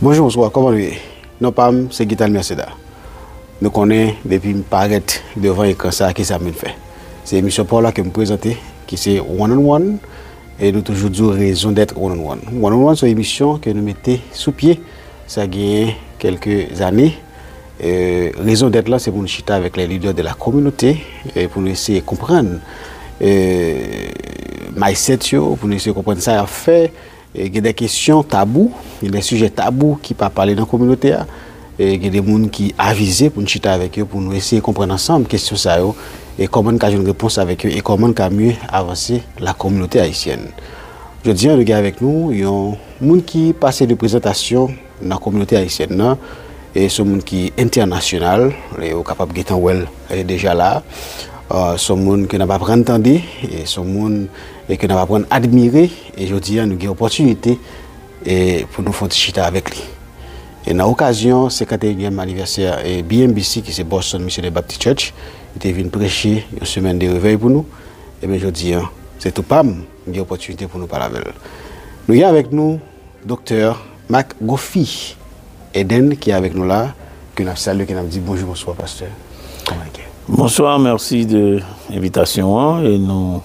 Bonjour, bonsoir, comment vous allez? Non, pas c'est Guital Merceda. Nous connaissons depuis me paraître devant l'écran ça qui ça me fait. C'est l'émission pour là que me présenter qui c'est One on One et nous toujours dire raison d'être One on One. One on One c'est une émission que nous mettons sous pied ça a gagné quelques années. Raison d'être là c'est pour nous chiter avec les leaders de la communauté et pour nous essayer de comprendre mindset pour nous essayer de comprendre ça à faire. Il y a des questions tabous, il y a des sujets tabous qui ne pas parler dans la communauté. Il y a des gens qui avisent pour nous chiter avec eux, pour nous essayer de comprendre ensemble les questions ça et comment nous avons une réponse avec eux et comment nous avons mieux avancer la communauté haïtienne. Je dis, le gars avec nous, il y a des gens qui passent de présentation dans la communauté haïtienne. Et ce monde qui est international, et capable de well déjà là. Ce monde que n'a pas entendu et ce monde que n'a pas admiré et je dis nous avons une opportunité pour nous faire chita avec lui. Et dans l'occasion, c'est le 51e anniversaire et BMBC qui c'est Boston Mission Baptist Church, il est venu prêcher une semaine de réveil pour nous. Et bien je dis c'est tout pas une opportunité pour nous parler avec lui. Nous y a avec nous docteur Mac Gofi Eden qui est avec nous là, que nous saluons, qui nous dit bonjour, bonsoir pasteur. Comment est-ce? Bonsoir, merci de l'invitation et nous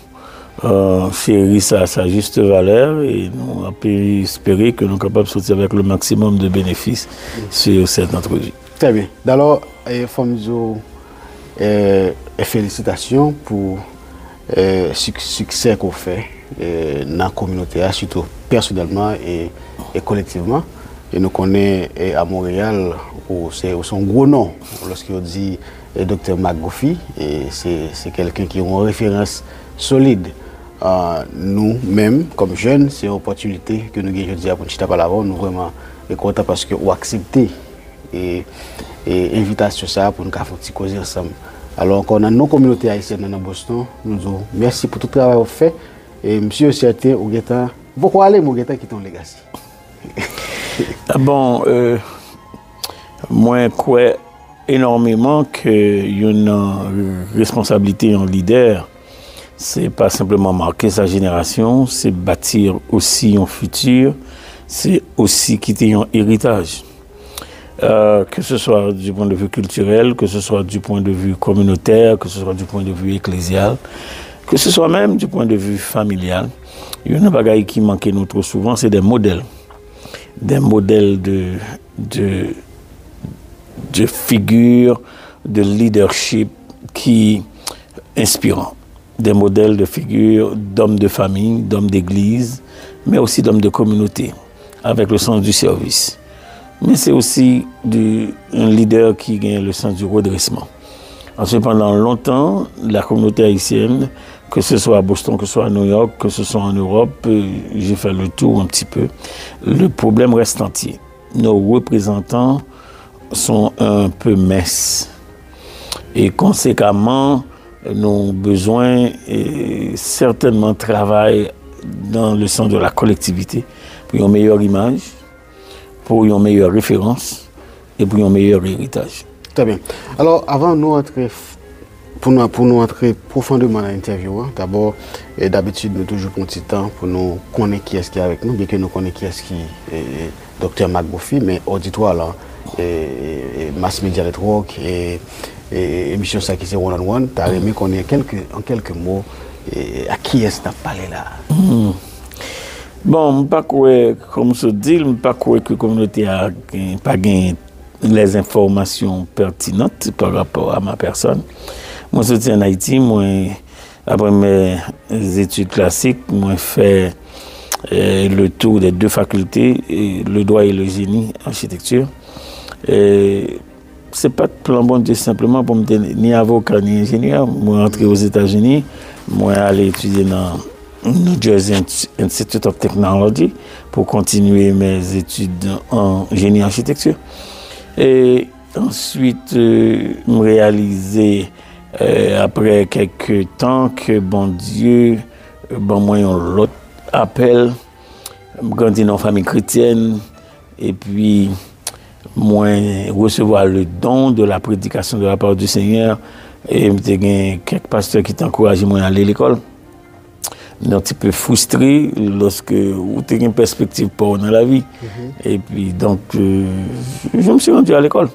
chérissons à sa juste valeur et nous avons espéré que nous sommes capables de sortir avec le maximum de bénéfices sur cette entrevue. Très bien. Alors, félicitations pour le succès qu'on fait dans la communauté, surtout personnellement et collectivement. Et nous connaissons à Montréal, c'est son gros nom lorsqu'on dit Dr Mac Gofi, c'est quelqu'un qui a une référence solide. Nous-mêmes, comme jeunes, c'est une opportunité que nous avons aujourd'hui pour nous parler avant. Nous vraiment contents parce que nous acceptons l'invitation pour nous faire un petit causer ensemble. Alors, quand on a nos communautés haïtiennes dans Boston, nous disons merci pour tout le travail que vous faites. Et monsieur certain, pourquoi aller, vous avez quitté un legacy? Bon, moi, je crois énormément qu'il y a une responsabilité en leader. C'est pas simplement marquer sa génération, c'est bâtir aussi un futur, c'est aussi quitter un héritage. Que ce soit du point de vue culturel, que ce soit du point de vue communautaire, que ce soit du point de vue ecclésial, que ce soit même du point de vue familial. Il y a une bagaille qui manque nous trop souvent, c'est des modèles. Des modèles de figures, de leadership qui inspirants. Des modèles de figures d'hommes de famille, d'hommes d'église, mais aussi d'hommes de communauté, avec le sens du service. Mais c'est aussi un leader qui gagne le sens du redressement. Ensuite, pendant longtemps, la communauté haïtienne, que ce soit à Boston, que ce soit à New York, que ce soit en Europe, j'ai fait le tour un petit peu. Le problème reste entier. Nos représentants sont un peu minces. Et conséquemment, nous avons besoin certainement de travail dans le sens de la collectivité pour une meilleure image, pour une meilleure référence et pour un meilleur héritage. Très bien. Alors, avant de nous entrer, pour nous entrer profondément dans l'interview, d'abord, d'habitude, nous toujours un petit temps pour nous connaître qui est-ce qui est avec nous, bien que nous connaissions qui est-ce qui est Dr Mac Gofi, mais auditoire là, Mass Media Network et émission ça qui c'est One on One, tu as aimé qu'on ait en quelques mots à qui est-ce que tu as parlé là? Bon, comme je dis, je ne pas que la communauté n'a pas gagné les informations pertinentes par rapport à ma personne. Moi, je suis en Haïti, après mes études classiques, j'ai fait le tour des deux facultés, le droit et le génie, architecture. C'est pas de plan bon Dieu simplement pour me tenir ni avocat ni ingénieur. Moi, rentré aux États-Unis, moi, aller étudier dans New Jersey Institute of Technology pour continuer mes études en génie architecture. Et ensuite, me réaliser après quelques temps que bon Dieu, moi, l'autre appel, grandir dans une famille chrétienne et puis moi recevoir le don de la prédication de la part du Seigneur et j'ai quelques pasteurs qui t'encouragent moi à aller à l'école. un petit peu frustré lorsque vous avez une perspective pour dans la vie. Et puis, donc, je me suis rendu à l'école.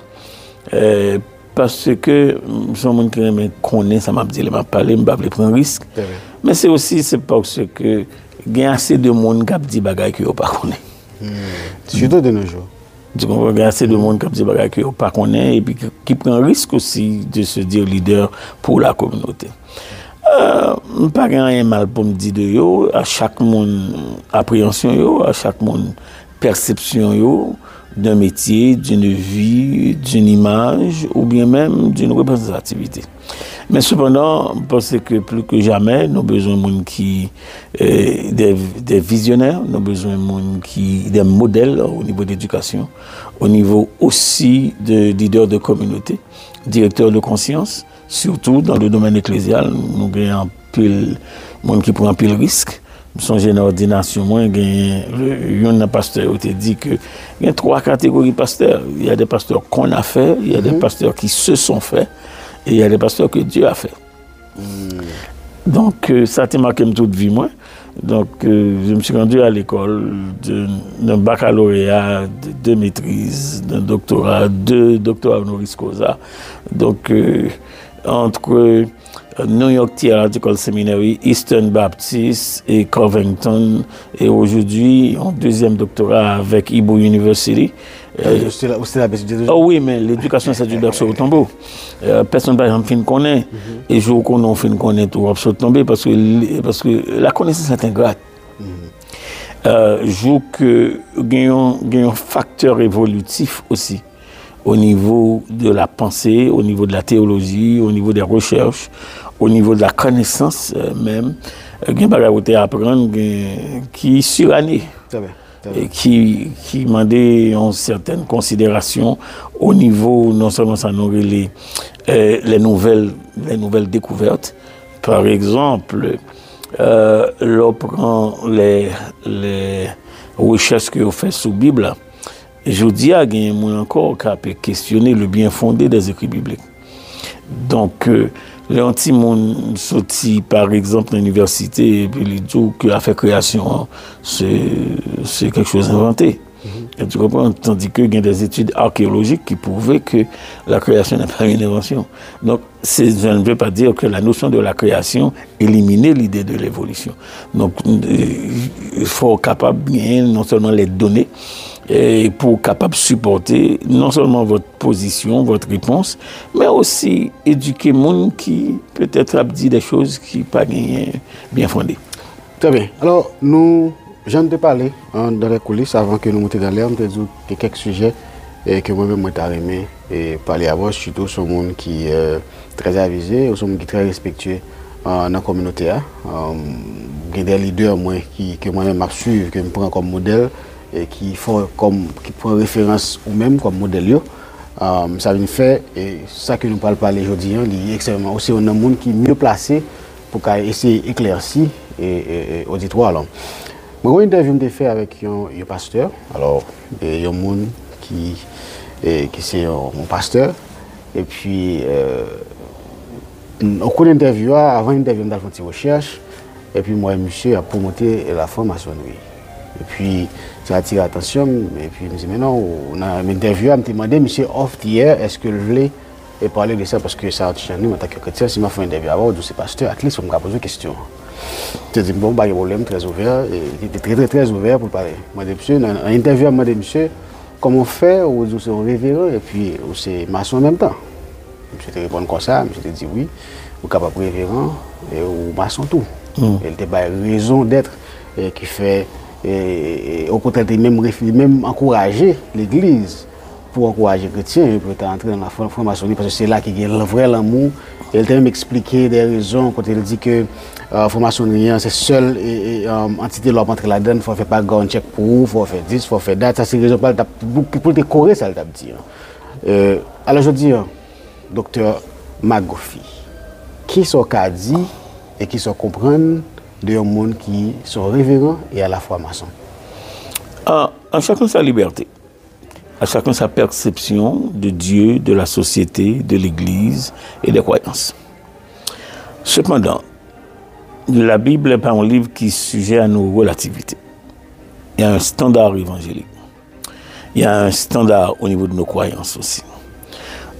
Parce que je monde qui me connaît, ça m'a dit, il m'a parlé, je ne prendre risque. Mais c'est aussi parce que il y a assez de monde qui dit des choses que je ne connais pas. Surtout de nos jours. Tu comprends, il y a assez de monde qui dit des choses que je ne connais pas et puis qui prend risque aussi de se dire leader pour la communauté. Je n'ai pas rien mal pour me dire de yo, à chaque monde appréhension yo, à chaque monde perception yo, d'un métier, d'une vie, d'une image ou bien même d'une représentativité. Mais cependant, je pense que plus que jamais, nous avons besoin de monde qui des visionnaires, nous avons besoin de monde qui des modèles au niveau de l'éducation, au niveau aussi de leaders de communauté, directeurs de conscience, surtout dans le domaine ecclésial, nous avons un pile monde qui prend un pile risque. Son une ordination, moi, il y a un pasteur qui dit que il y a 3 catégories de pasteurs. Il y a des pasteurs qu'on a fait, il y a des pasteurs qui se sont faits, et il y a des pasteurs que Dieu a fait. Donc, ça a marqué toute vie, moi. Donc, je me suis rendu à l'école d'un baccalauréat, de maîtrise, d'un doctorat, 2 doctorats honoris causa. Donc, entre New York Theological Seminary, Eastern Baptist et Covington, et aujourd'hui en 2e doctorat avec Ibo University. Oh oui, mais l'éducation c'est du berceau au tombeau. Personne par exemple ne connaît, et je qu'on fin connaît tout berceau au tombeau parce que la connaissance est ingrate. Je que gagne un facteur évolutif aussi au niveau de la pensée, au niveau de la théologie, au niveau des recherches, au niveau de la connaissance même. Il y a des choses à apprendre qui surannée et qui demandent une certaine considération au niveau, non seulement ça nourrit les nouvelles découvertes. Par exemple, l'on prend les recherches que vous faites sur la Bible. Je dis à quelqu'un encore qui peut questionner le bien fondé des écrits bibliques. Donc, les anti-monde sorti par exemple à l'université et puis les disent que la fait création, c'est quelque chose inventé. Et tu comprends? Tandis qu'il y a des études archéologiques qui prouvaient que la création n'est pas une invention. Donc, je ne veux pas dire que la notion de la création éliminait l'idée de l'évolution. Donc, il faut être capable bien non seulement les données, et pour capable supporter non seulement votre position, votre réponse, mais aussi éduquer les gens qui peut-être a dit des choses qui ne sont pas bien fondées. Très bien. Alors, nous, j'en ai parlé dans les coulisses avant que nous montions dans l'air, nous avons dit quelques sujets que moi-même j'ai aimé parler à vous, surtout sur les gens qui sont très avisés, sur les gens qui sont très respectueux dans la communauté. Il y a des leaders que moi-même je suis, que je prends comme modèle, et qui prend référence ou même comme modèle. Ça vient faire, et ça que nous parlons aujourd'hui, c'est extrêmement aussi un monde qui est mieux placé pour essayer d'éclaircir l'auditoire. Moi, j'ai une interview que j'ai fait avec un pasteur. Alors, il y a un monde qui c'est mon pasteur. Et puis, au cours de l'interview, avant l'interview, on a fait une recherche. Et puis, moi et monsieur a promoté la franc-maçonnerie. Et puis, ça a attiré l'attention. Et puis, je me suis dit, mais non, on a une interview, je me demandé, monsieur Off hier, est-ce que je voulais parler de ça parce que ça a touché nous en tant que chrétien. Si je fais une interview avant, je suis pasteur, à least, on me pose une question. Je dis, bon, il y a un problème très ouvert, il était très ouvert pour parler. Moi, monsieur, dans l'interview, je me demandé, monsieur, comment faire, ou c'est un révérend, et puis, ou c'est maçon en même temps. Monsieur te répond comme ça, monsieur te dit oui, ou capable révérend, ou maçon tout. Il était pas raison d'être qui fait. Et au contraire, même encourager l'Église pour encourager les chrétiens pour entrer dans la franc-maçonnerie parce que c'est là qu'il y a le vrai amour. Et il t'a même expliqué des raisons quand il dit que la franc-maçonnerie c'est seule entité là pour entrer là-dedans, il faut faire pas grand check pour vous, il faut faire 10, il faut faire date. Ça c'est raison pour te corriger ça, il t'a dit. Alors je dis, docteur Magofi, qui sont dit et qui sont comprendre de un monde qui sont révérends et à la fois maçons. À chacun sa liberté, à chacun sa perception de Dieu, de la société, de l'Église et des croyances. Cependant, la Bible n'est pas un livre qui est sujet à nos relativités. Il y a un standard évangélique. Il y a un standard au niveau de nos croyances aussi.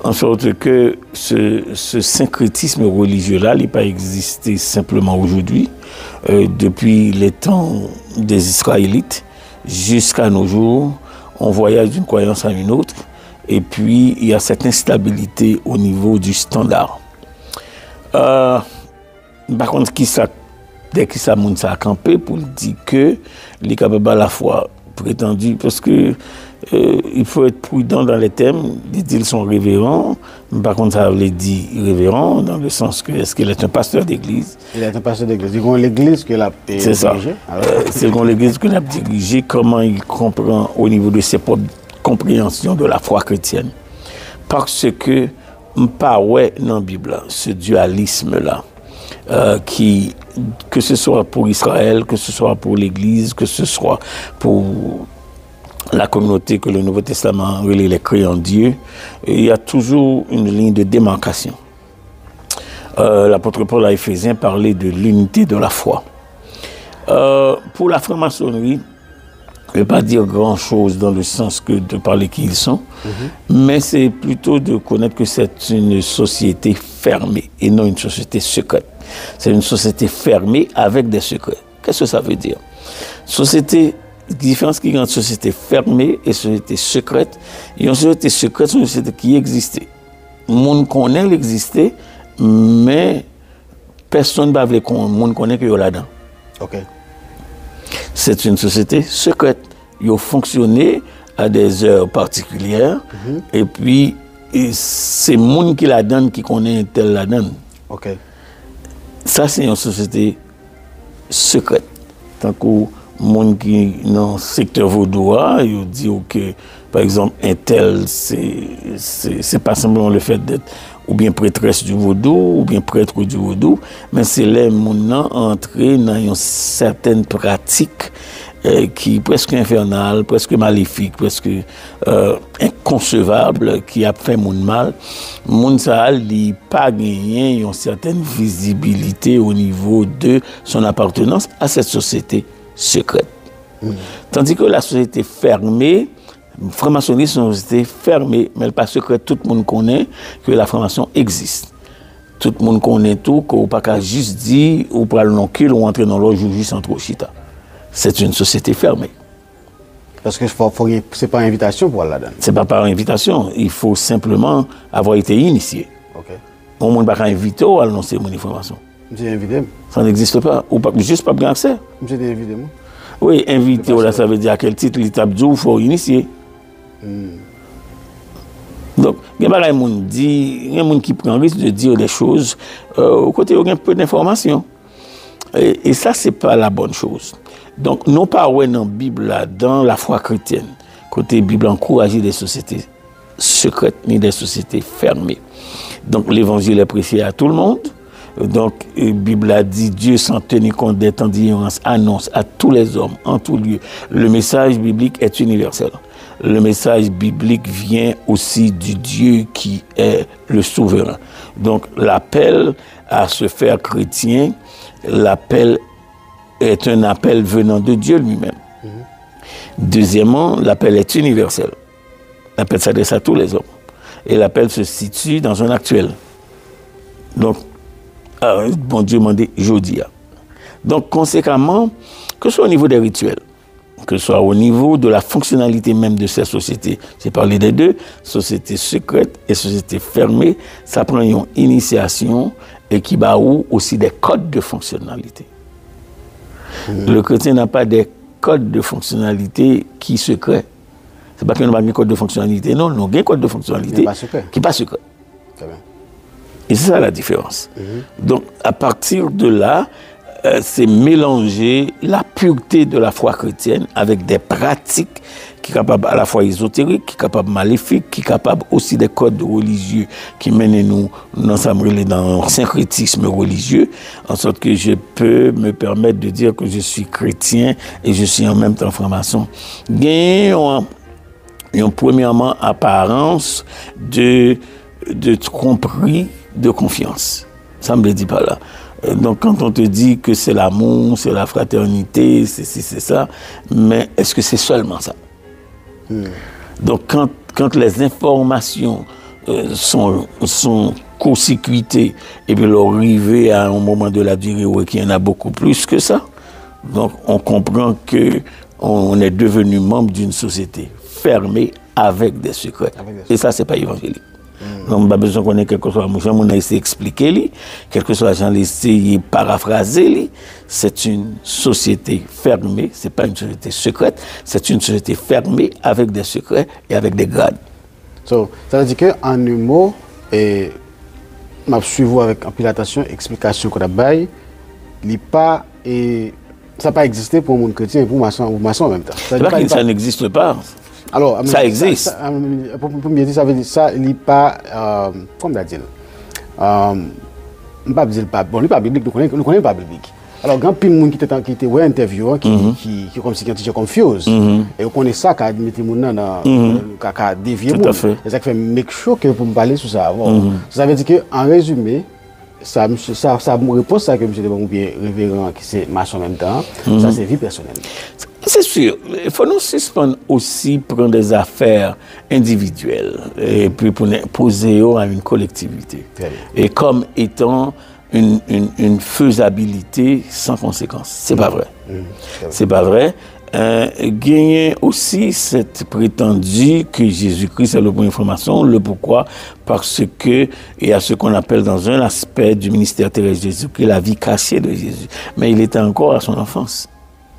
En sorte que ce syncrétisme religieux-là, il n'a pas existé simplement aujourd'hui. Depuis les temps des Israélites jusqu'à nos jours, on voyage d'une croyance à une autre. Et puis, il y a cette instabilité au niveau du standard. Par contre, dès que ça monte à camper pour dire que les capables à la fois prétendu, parce que il faut être prudent dans les thèmes, ils sont révérends, par contre ça veut dire révérend dans le sens que est-ce qu'il est un pasteur d'église? Il est un pasteur d'église. C'est l'église qu'il a dirigée. C'est ça. C'est l'église qu'il a dirigée, comment il comprend au niveau de ses propres compréhensions de la foi chrétienne. Parce que pas ouais dans la Bible, ce dualisme-là, que ce soit pour Israël, que ce soit pour l'Église, que ce soit pour la communauté que le Nouveau Testament relie les croyants en Dieu, il y a toujours une ligne de démarcation. L'apôtre Paul à Éphésiens parlait de l'unité de la foi. Pour la franc-maçonnerie, je ne vais pas dire grand-chose dans le sens que de parler qui ils sont, mais c'est plutôt de connaître que c'est une société fermée et non une société secrète. C'est une société fermée avec des secrets. Qu'est-ce que ça veut dire? Différence qui est entre société fermée et société secrète. Et une société secrète, c'est une société qui existait. Le monde connaît l'exister, mais personne ne va le monde connaît que là-dedans. Ok. C'est une société secrète. Ils ont fonctionné à des heures particulières, et puis c'est le monde qui la donne qui connaît tel la donne. Ok. Ça, c'est une société secrète. Tant que le monde qui est dans le secteur vaudois, il dit que, par exemple, un tel, c'est pas simplement le fait d'être ou bien prêtresse du vaudou, ou bien prêtre du vaudou, mais c'est les gens entrer dans une certaine pratique qui est presque infernale, presque maléfique, presque inconcevable, qui a fait mon mal. Moun ça n'a pas gagné une certaine visibilité au niveau de son appartenance à cette société secrète. Tandis que la société fermée, franc-maçonnerie, c'est une société fermée, mais elle n'est pas secrète. Tout le monde connaît que la franc-maçon existe. Tout le monde connaît tout, qu'on ne peut pas juste dire, ou pas le nom ou entrer dans l'autre juste entre chita. C'est une société fermée. Parce que ce n'est pas une invitation pour aller là-dedans. Ce n'est pas par invitation. Il faut simplement avoir été initié. Okay. On ne peut pas inviter à annoncer mon information. J'ai invité. Ça n'existe pas. Ou pas, juste pas bien accès. J'ai invité. Oui, invité, là, ça veut dire à quel titre l'étape du il faut initier. Donc, il y a des gens qui prennent le risque de dire des choses au côté où il y a un peu d'informations. Et ça, ce n'est pas la bonne chose. Donc, non pas dans la Bible, là, dans la foi chrétienne, côté Bible encourage des sociétés secrètes ni des sociétés fermées. Donc, l'évangile est prêché à tout le monde. Donc, la Bible a dit Dieu, sans tenir compte des temps d'ignorance, annonce à tous les hommes, en tout lieu. Le message biblique est universel. Le message biblique vient aussi du Dieu qui est le souverain. Donc, l'appel à se faire chrétien, l'appel est un appel venant de Dieu lui-même. Deuxièmement, l'appel est universel. L'appel s'adresse à tous les hommes. Et l'appel se situe dans un actuel. Donc, bon Dieu m'a dit, Jodia. Donc, conséquemment, que ce soit au niveau des rituels, que ce soit au niveau de la fonctionnalité même de ces sociétés, j'ai parlé des deux, sociétés secrètes et sociétés fermées, ça prend une initiation et qui bat aussi des codes de fonctionnalité. Le chrétien n'a pas des codes de fonctionnalité qui secrets. C'est pas qu'il n'y a pas de code de fonctionnalité, non, il y a un code de fonctionnalité qui n'est pas secret. Et c'est ça la différence. Donc, à partir de là, c'est mélanger la pureté de la foi chrétienne avec des pratiques qui sont capables à la fois ésotériques, qui sont capables maléfiques, qui sont capables aussi des codes religieux qui mènent nous dans un syncrétisme religieux, en sorte que je peux me permettre de dire que je suis chrétien et je suis en même temps franc-maçon. Gagnons premièrement apparence de tromperie de confiance. Ça me le dit pas là. Donc quand on te dit que c'est l'amour, c'est la fraternité, c'est ça, mais est-ce que c'est seulement ça? Donc quand les informations sont court-circuitées et puis leur arriver à un moment de la durée où il y en a beaucoup plus que ça, donc on comprend que on est devenu membre d'une société fermée avec des secrets. Et ça, c'est pas évangélique. Donc, on n'a pas besoin qu'on ait quelque chose à mon on a essayé d'expliquer, quelque chose à Jean essayé paraphraser, c'est une société fermée, c'est pas une société secrète, c'est une société fermée avec des secrets et avec des grades. So, ça veut dire qu'en un mot, et je suis avec un attention, explication qu'on a bail, pas et ça n'a pas existé pour mon chrétien et pour maçon en même temps. C'est pas que ça n'existe pas. Alors, ça existe. Pour me dire, ça veut dire ça, il n'est pas, comment on dit, pas pas bon, il n'est pas biblique, nous connaissons pas biblique. Alors, quand il y a des gens qui étaient interviewés, qui comme si ils étaient confused, et on connaît ça, qui a mis les gens qui a dévié. Tout à fait. C'est ça qui fait make sure que pour me parler sur ça. Ça veut dire qu'en résumé, ça me répond ça que M. Debon ou bien révérend qui c'est maçon en même temps, ça c'est vie personnelle. C'est sûr, il faut nous suspendre aussi prendre des affaires individuelles et puis pour poser à une collectivité. Et comme étant une faisabilité sans conséquence. C'est pas vrai. C'est pas vrai. Gagner aussi cette prétendue que Jésus-Christ est le bon information, le pourquoi, parce que il y a ce qu'on appelle dans un aspect du ministère terrestre de Jésus-Christ la vie cachée de Jésus. Mais il était encore à son enfance.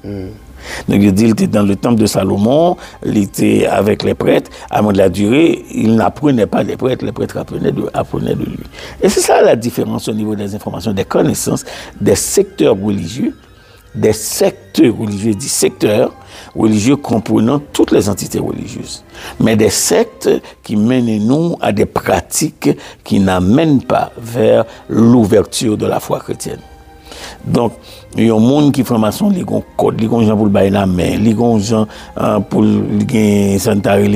Donc il dit, il était dans le temple de Salomon, il était avec les prêtres, à moment de la durée, il n'apprenait pas les prêtres apprenaient de lui. Et c'est ça la différence au niveau des informations, des connaissances, des secteurs religieux, des secteurs religieux, des secteurs religieux comprenant toutes les entités religieuses, mais des sectes qui mènent nous à des pratiques qui n'amènent pas vers l'ouverture de la foi chrétienne. Donc, il y a un monde qui formation, ils ont code, ils ont gens pour le bailler la main, ils ont gens pour gagner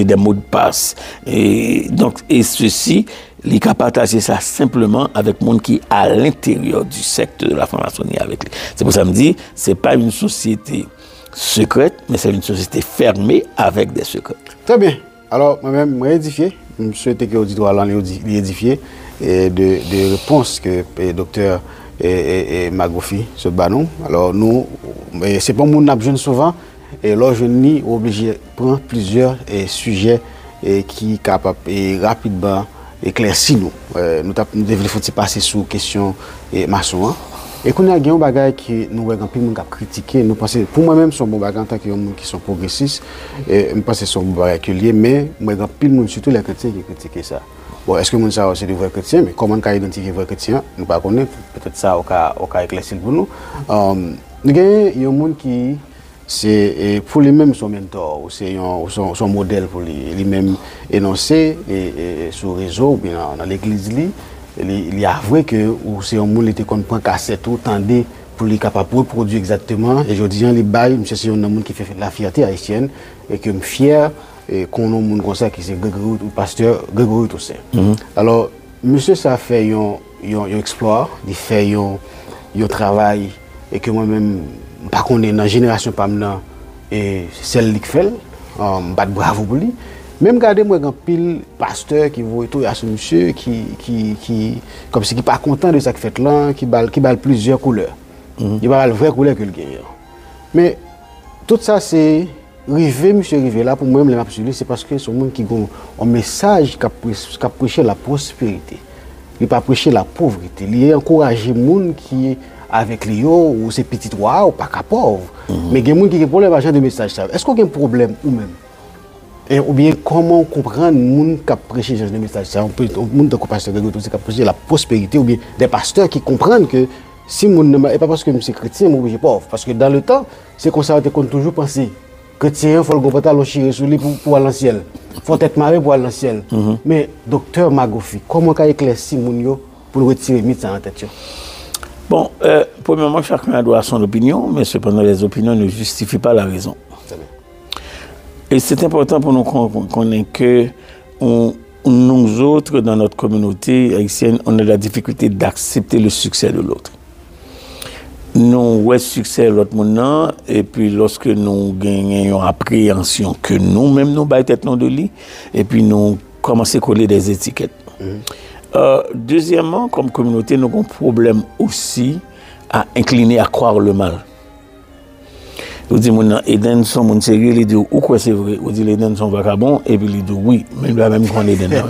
des mots de passe. Et donc, et ceci, ils peuvent partager ça simplement avec le monde qui est à l'intérieur du secteur de la franc-maçonnerie avec lui. C'est pour ça que je me dis, c'est pas une société secrète, mais c'est une société fermée avec des secrets. Très bien. Alors, moi-même, je édifié. Je souhaite que l'auditoire l'édifier de réponses que le docteur et Magofi se battent. Alors nous, c'est pas mon abjeune souvent, et là je n'y obligé de prendre plusieurs sujets qui capable rapidement éclaircir nous. Nous devons passer sur question maçon. Et qu'on a un bagage qui nous a critiqué, nous pensons pour moi-même sont bon bagage en tant que gens qui sont progressistes, et je pense que sont bon bagage lié, mais moi grand pile monde surtout les chrétiens qui critiquent ça. Bon, est-ce que nous savons c'est des vrais chrétiens, mais comment on identifier les vrais chrétiens, nous pas connaître, peut-être ça au cas éclaircir pour nous. Il y a un monde qui c'est pour lui-même son mentor, ou c'est son modèle pour lui-même énoncé et sur le réseau ou bien dans l'église il y a vrai que c'est un monde qui comprend cassette ou tendait pour les capables de produire exactement et je dis les bail monsieur c'est un monde qui fait la fierté haïtienne et que je suis fier et qu'on a un monde comme ça qui c'est Grégory ou pasteur Grégory Toussaint. Alors monsieur ça fait un exploit, il fait un travail et que moi-même par contre dans la génération pas maintenant et celle qui fait bat bravo pour lui. Même regardez moi un pile pasteur qui voit tout à ce monsieur qui comme si qui pas content de ça qui fait là qui balle plusieurs couleurs. Il va la vraie couleur que le gagne. Mais tout ça c'est monsieur rivé là pour moi même c'est parce que c'est un monde qui a un message qui a prêché la prospérité. Il pas prêcher la pauvreté, il encourager monde qui avec les ou ces petites rois ou pas pauvre. Mais il y a des gens qui ont problème avec de message ça. Est-ce qu'il y a un problème ou même ou bien comment comprendre les gens qui prêchent ce message ça? On peut monde de pasteur qui prêche la prospérité ou bien des pasteurs qui comprennent que si mon n'est pas parce que je suis chrétien, je suis pauvre. Parce que dans le temps, c'est comme ça qu'on toujours pensé. Chrétien, il faut le pantalon chiré sur lui pour aller dans le ciel. Il faut être marié pour aller dans le ciel. Mais docteur Magofi, comment éclaircir mon yo pour retirer mythe ça en tête? Bon, premièrement, chacun a droit à son opinion, mais cependant les opinions ne justifient pas la raison. Et c'est important pour nous qu'on ait que nous autres, dans notre communauté haïtienne, on a la difficulté d'accepter le succès de l'autre. nous ouais succès l'autre monde et puis lorsque nous gagnons appréhension que nous-mêmes nous baillons tête de lit et puis nous commençons à coller des étiquettes. Deuxièmement, comme communauté, nous avons un problème aussi à incliner à croire le mal. Vous dites, mon Eden sont mon sérieux, il dit, ou quoi c'est vrai? Vous dites, les Eden sont vagabonds, et puis il dit, oui, mais il doit même prendre Eden.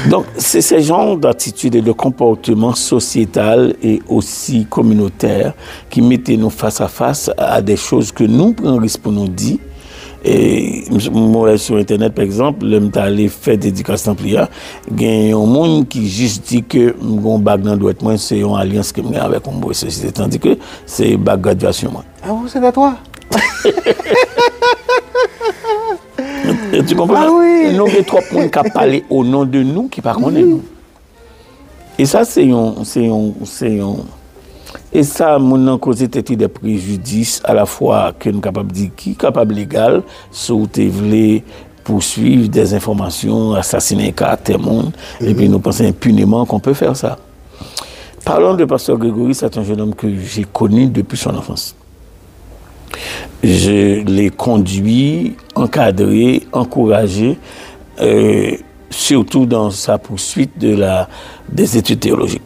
Donc, c'est ce genre d'attitude et de comportement sociétal et aussi communautaire qui mettent nous face à face à des choses que nous prenons risque pour nous dire. Et moi, sur Internet, par exemple, je suis allé faire des dédicaces templières. Il y a un monde qui juste dit que mon bac dans doit être moi, c'est une alliance que j'ai avec une société, tandis que c'est bac graduation. Ah bon, c'est à toi? Et tu comprends? Ah oui. Nous avons trop de monde qui parlé au nom de nous qui ne connaissent pas nous. Et ça, et ça, mon cause était des préjudices à la fois que nous capable de dire qui est capable légal, si vous voulez poursuivre des informations, assassiner un caractère monde, et puis nous pensons impunément qu'on peut faire ça. Parlons de Pasteur Grégory, c'est un jeune homme que j'ai connu depuis son enfance. Je l'ai conduit, encadré, encouragé, surtout dans sa poursuite des études théologiques.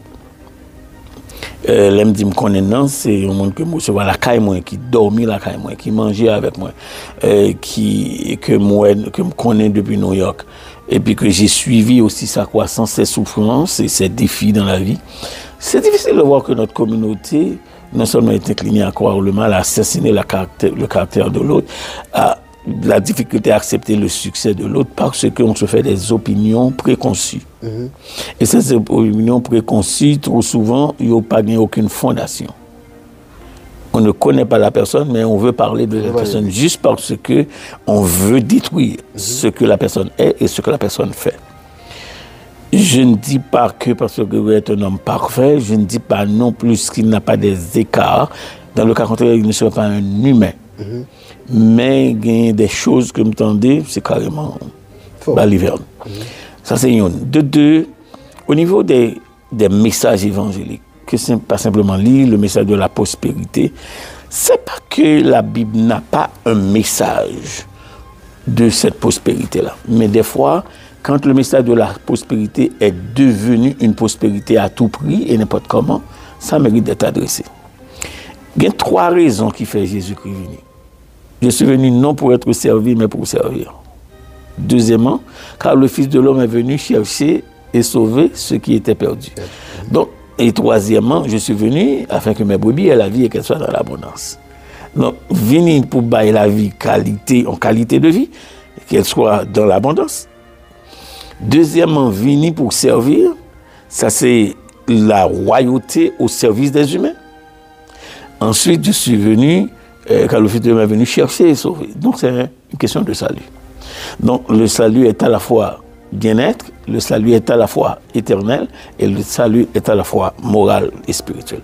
L'aime dit me connaît, c'est un monde que moi je vois la caille moi qui dormit la caille moi qui mangeait avec moi que me connaît depuis New York et puis que j'ai suivi aussi sa croissance, ses souffrances et ses défis dans la vie. C'est difficile de voir que notre communauté non seulement est inclinée à croire le mal, à assassiner le caractère de l'autre, à la difficulté à accepter le succès de l'autre parce qu'on se fait des opinions préconçues. Et ces opinions préconçues, trop souvent, il n'y a pas aucune fondation. On ne connaît pas la personne, mais on veut parler de la personne juste parce qu'on veut détruire ce que la personne est et ce que la personne fait. Je ne dis pas que parce que Grégory est un homme parfait, je ne dis pas non plus qu'il n'a pas des écarts. Dans le cas contraire, il ne serait pas un humain. Mais il y a des choses que m'entendez, c'est carrément baliverne. Ça c'est une. De deux, au niveau des messages évangéliques, que c'est pas simplement lire le message de la prospérité, c'est pas que la Bible n'a pas un message de cette prospérité-là. Mais des fois, quand le message de la prospérité est devenu une prospérité à tout prix et n'importe comment, ça mérite d'être adressé. Il y a 3 raisons qui font Jésus-Christ venir. Je suis venu non pour être servi, mais pour servir. Deuxièmement, car le Fils de l'homme est venu chercher et sauver ceux qui étaient perdus. Donc, et troisièmement, je suis venu afin que mes brebis aient la vie et qu'elles soient dans l'abondance. Donc, venir pour bailler la vie en qualité de vie, qu'elle soit dans l'abondance. Deuxièmement, venir pour servir, ça c'est la royauté au service des humains. Ensuite, je suis venu, car le Fils de l'homme est venu chercher et sauver. Donc, c'est une question de salut. Donc, le salut est à la fois bien-être, le salut est à la fois éternel, et le salut est à la fois moral et spirituel.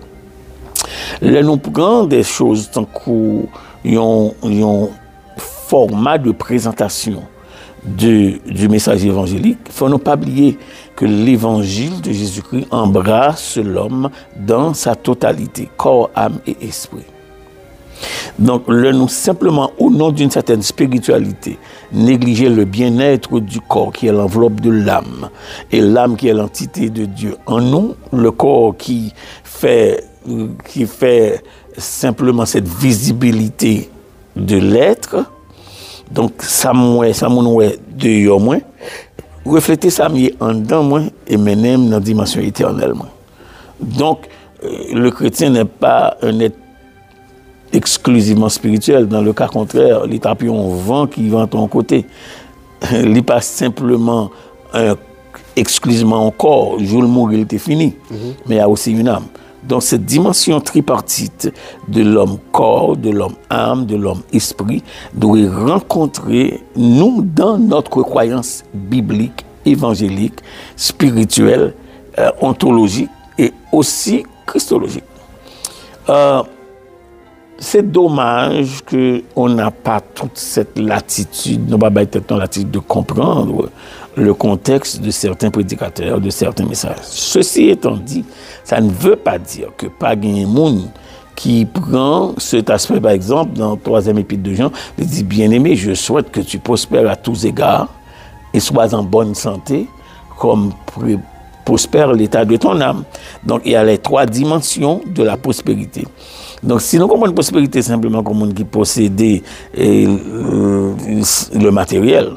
Là, nous prenons des choses tant qu'il y a un format de présentation du message évangélique. Il ne faut pas oublier que l'évangile de Jésus-Christ embrasse l'homme dans sa totalité, corps, âme et esprit. Donc, nous simplement, au nom d'une certaine spiritualité, négliger le bien-être du corps qui est l'enveloppe de l'âme, et l'âme qui est l'entité de Dieu en nous, le corps qui fait simplement cette visibilité de l'être. Donc, ça m'a de yo moins, refléter ça m'y en dedans moins et mener dans la dimension éternelle moins. Donc, le chrétien n'est pas un être exclusivement spirituel. Dans le cas contraire, il tape un vent qui vent ton côté. Il n'est pas simplement exclusivement un corps. Jour le mourir, il était fini. Mais il y a aussi une âme. Donc cette dimension tripartite de l'homme corps, de l'homme âme, de l'homme esprit doit rencontrer nous dans notre croyance biblique, évangélique, spirituelle, ontologique et aussi christologique. C'est dommage qu'on n'a pas toute cette latitude, nous n'avons pas peut-être la latitude de comprendre le contexte de certains prédicateurs, de certains messages. Ceci étant dit, ça ne veut pas dire que pas gagner monde qui prend cet aspect, par exemple, dans le 3e épître de Jean, il dit, bien-aimé, je souhaite que tu prospères à tous égards et sois en bonne santé, comme prospère l'état de ton âme. Donc, il y a les 3 dimensions de la prospérité. Donc, si nous comprenons la prospérité simplement comme monde qui possédait le matériel,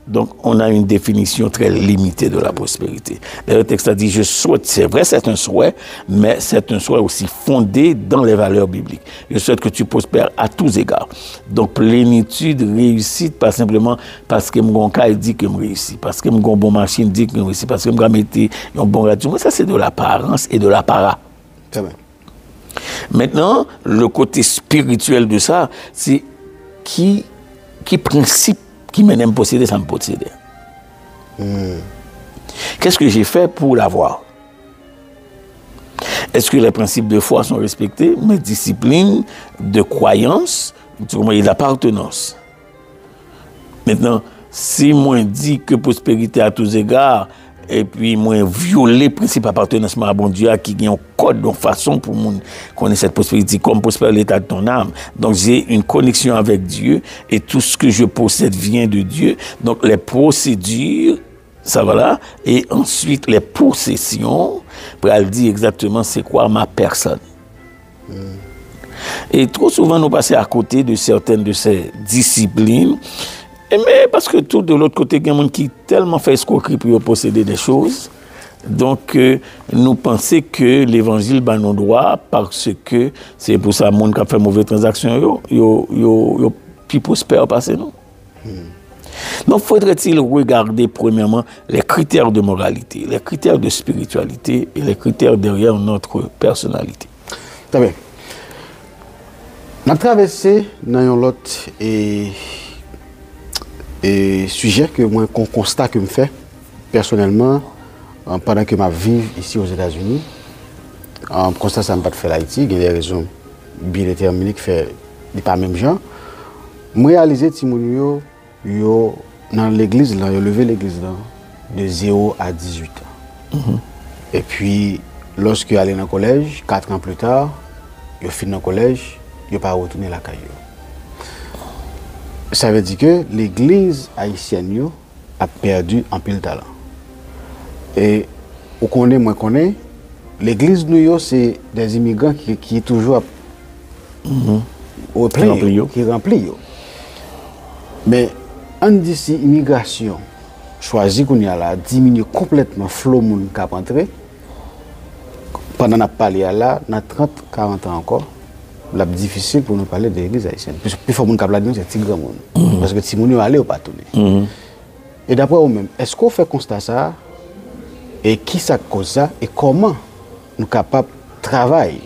donc on a une définition très limitée de la prospérité. Le texte a dit, je souhaite, c'est vrai, c'est un souhait, mais c'est un souhait aussi fondé dans les valeurs bibliques. Je souhaite que tu prospères à tous égards. Donc, plénitude, réussite, pas simplement parce que mon cas dit que je réussis, parce que mon bon machine dit que je réussis, parce que je mettre un bon radio. Mais ça, c'est de l'apparence et de l'apparat. C'est vrai. Maintenant, le côté spirituel de ça, c'est qui principe qui m'aime posséder, ça me posséder. Qu'est-ce que j'ai fait pour l'avoir? Est-ce que les principes de foi sont respectés? Mes disciplines de croyance, et d'appartenance. Maintenant, si moi dis que prospérité à tous égards, et puis moi violer le principe d'appartenance à bon Dieu qui a un code de façon pour moi connaître cette prospérité comme prospère l'état de ton âme. Donc j'ai une connexion avec Dieu et tout ce que je possède vient de Dieu. Donc les procédures, ça va là, et ensuite les possessions, pour elle dire exactement c'est quoi ma personne. Et trop souvent nous passons à côté de certaines de ces disciplines. Mais parce que tout de l'autre côté, il y a des gens qui tellement fait escroquerie pour posséder des choses. Donc, nous pensons que l'évangile va nous droit parce que c'est pour ça que les gens qui ont fait mauvaise transaction, ils plus prospèrent passer nous. Donc, faudrait-il regarder premièrement les critères de moralité, les critères de spiritualité et les critères derrière notre personnalité. Très bien. On a traversé dans l'autre et sujet que moi, qu'on constate que je fais personnellement pendant que je vis ici aux États-Unis, constat ça ne pas faire l'Haïti, il y a des raisons bien déterminées qui fait pas même gens. Je réalisé que yo dans l'église là, yo levé l'église là de 0 à 18 ans. Et puis lorsque je allé dans le collège, 4 ans plus tard, je fini dans le collège, je pas retourné la caillou. Ça veut dire que l'église haïtienne a perdu un peu de talent. Et on connaît, moi connais, l'église nous c'est des immigrants qui est toujours au plein, qui remplit. Mais on dit si l'immigration choisit qu'on y a là, diminue complètement le flot de monde qui a entré, pendant qu'on parlé là, dans 30-40 ans encore, c'est difficile pour nous parler de l'église haïtienne. Plus fort monde qui parle de nous, c'est petit grand monde. Parce que si moun yo aller ou pas tourner. Et d'après vous-même, est-ce qu'on fait constat ça et qui ça cause ça et comment nous capables de travailler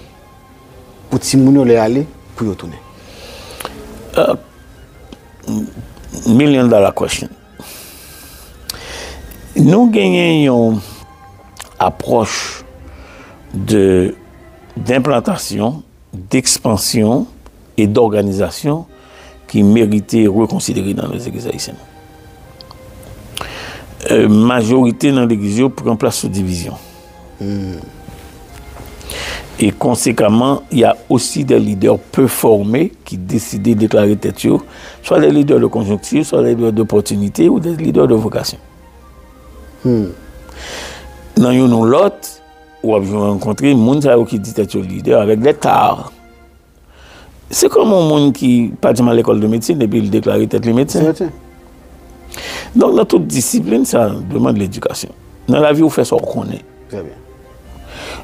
pour si moun yo aller pour y tourner? $1 million question. Nous gagnons une approche d'implantation, d'expansion et d'organisation qui méritait reconsidérer dans nos églises haïtiennes. Majorité dans l'église prend place sous division. Et conséquemment, il y a aussi des leaders peu formés qui décident de déclarer tête, soit des leaders de conjoncture, soit des leaders d'opportunité ou des leaders de vocation. Dans une ou l'autre, où vous rencontrez des gens qui disent être leader avec des tares. C'est comme un monde qui pas à l'école de médecine et puis il déclare être le médecin. Donc dans toute discipline, ça demande l'éducation. Dans la vie, on fait ça qu'on connaît. Très bien.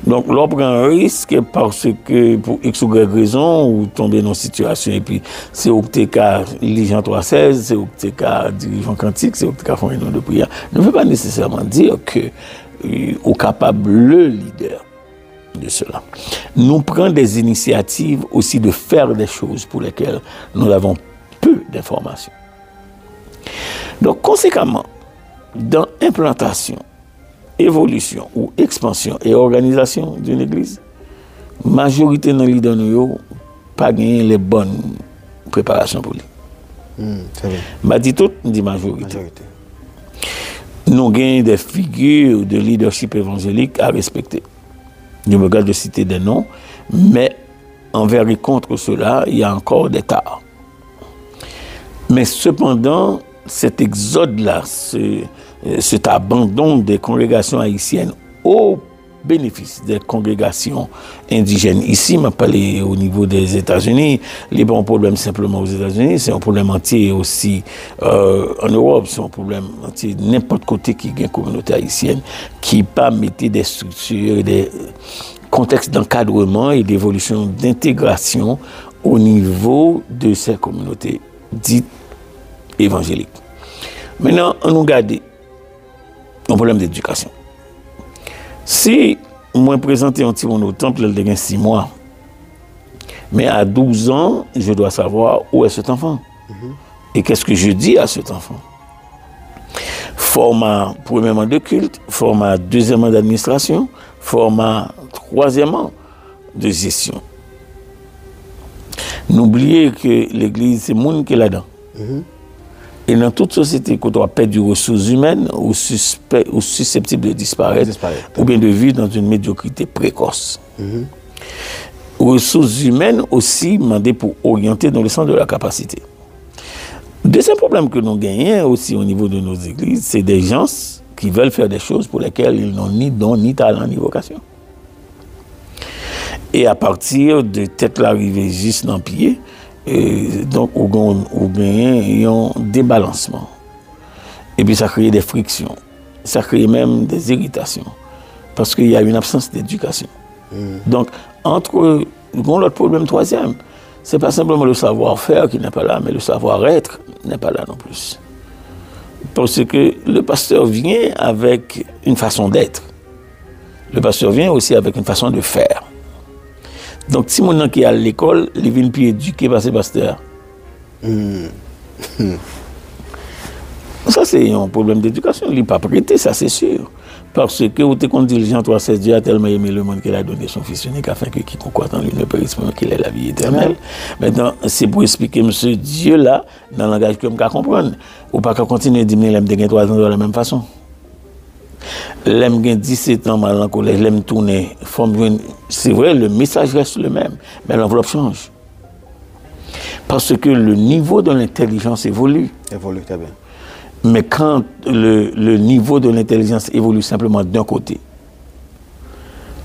Donc l'on prend un risque parce que pour X ou Y raison, ou tomber dans une situation et puis c'est au petit cas Jean 3,16, c'est au petit cas dirigeant quantique, c'est au petit cas fond de prière. Ne veut pas nécessairement dire que au capable le leader de cela. Nous prenons des initiatives aussi de faire des choses pour lesquelles nous avons peu d'informations. Donc conséquemment, dans implantation, évolution ou expansion et organisation d'une église, majorité dans les leaders n'ont pas gagné les bonnes préparations pour lui. C'est vrai. Je dis tout, je dis majorité. nous gagnons des figures de leadership évangélique à respecter. Je me regarde de citer des noms, mais envers et contre cela, il y a encore des tares. Mais cependant, cet exode-là, cet abandon des congrégations haïtiennes au bénéfice des congrégations indigènes. Ici, je parle au niveau des États-Unis. Il n'est pas un problème simplement aux États-Unis, c'est un problème entier aussi en Europe. C'est un problème entier n'importe côté qui a une communauté haïtienne qui pas mettre des structures, des contextes d'encadrement et d'évolution, d'intégration au niveau de ces communautés dites évangéliques. Maintenant, on nous garde un problème d'éducation. Si moi présenter un petit monde au temple, il a 6 mois. Mais à 12 ans, je dois savoir où est cet enfant. Et qu'est-ce que je dis à cet enfant. Format premièrement de culte, format deuxièmement d'administration, format troisièmement de gestion. N'oubliez que l'Église, c'est le monde qui est là-dedans. Et dans toute société, quand on a perdu des ressources humaines ou susceptibles de disparaître, ou bien de vivre dans une médiocrité précoce. Ressources humaines aussi demandées pour orienter dans le sens de la capacité. Deuxième problème que nous gagnons aussi au niveau de nos églises, c'est des gens qui veulent faire des choses pour lesquelles ils n'ont ni don, ni talent, ni vocation. Et à partir de tête l'arrivée juste dans le pied, et donc, on gagne un débalancement. Et puis, ça crée des frictions. Ça crée même des irritations. Parce qu'il y a une absence d'éducation. Donc, entre l'autre problème troisième, ce n'est pas simplement le savoir-faire qui n'est pas là, mais le savoir-être n'est pas là non plus. Parce que le pasteur vient avec une façon d'être. Le pasteur vient aussi avec une façon de faire. Donc, si mon qui est à l'école, il vient plus éduqué par ses pasteurs. Ça, c'est un problème d'éducation. Il n'est pas prêté, ça, c'est sûr. Parce que, où tu es diligent, toi, c'est Dieu a tellement aimé le monde qu'il a donné son Fils unique afin que quiconque croit en lui ne périsse pas, qu'il ait la vie éternelle. Maintenant, c'est pour expliquer ce Dieu-là dans le langage que je peux comprendre. Ou pas qu'on continue de dire, l'aime de 3 ans de la même façon. L'aime 17 ans mal en collège, l'aime tourner, c'est vrai, le message reste le même, mais l'enveloppe change. Parce que le niveau de l'intelligence évolue. Évolue, très bien. Mais quand le niveau de l'intelligence évolue simplement d'un côté,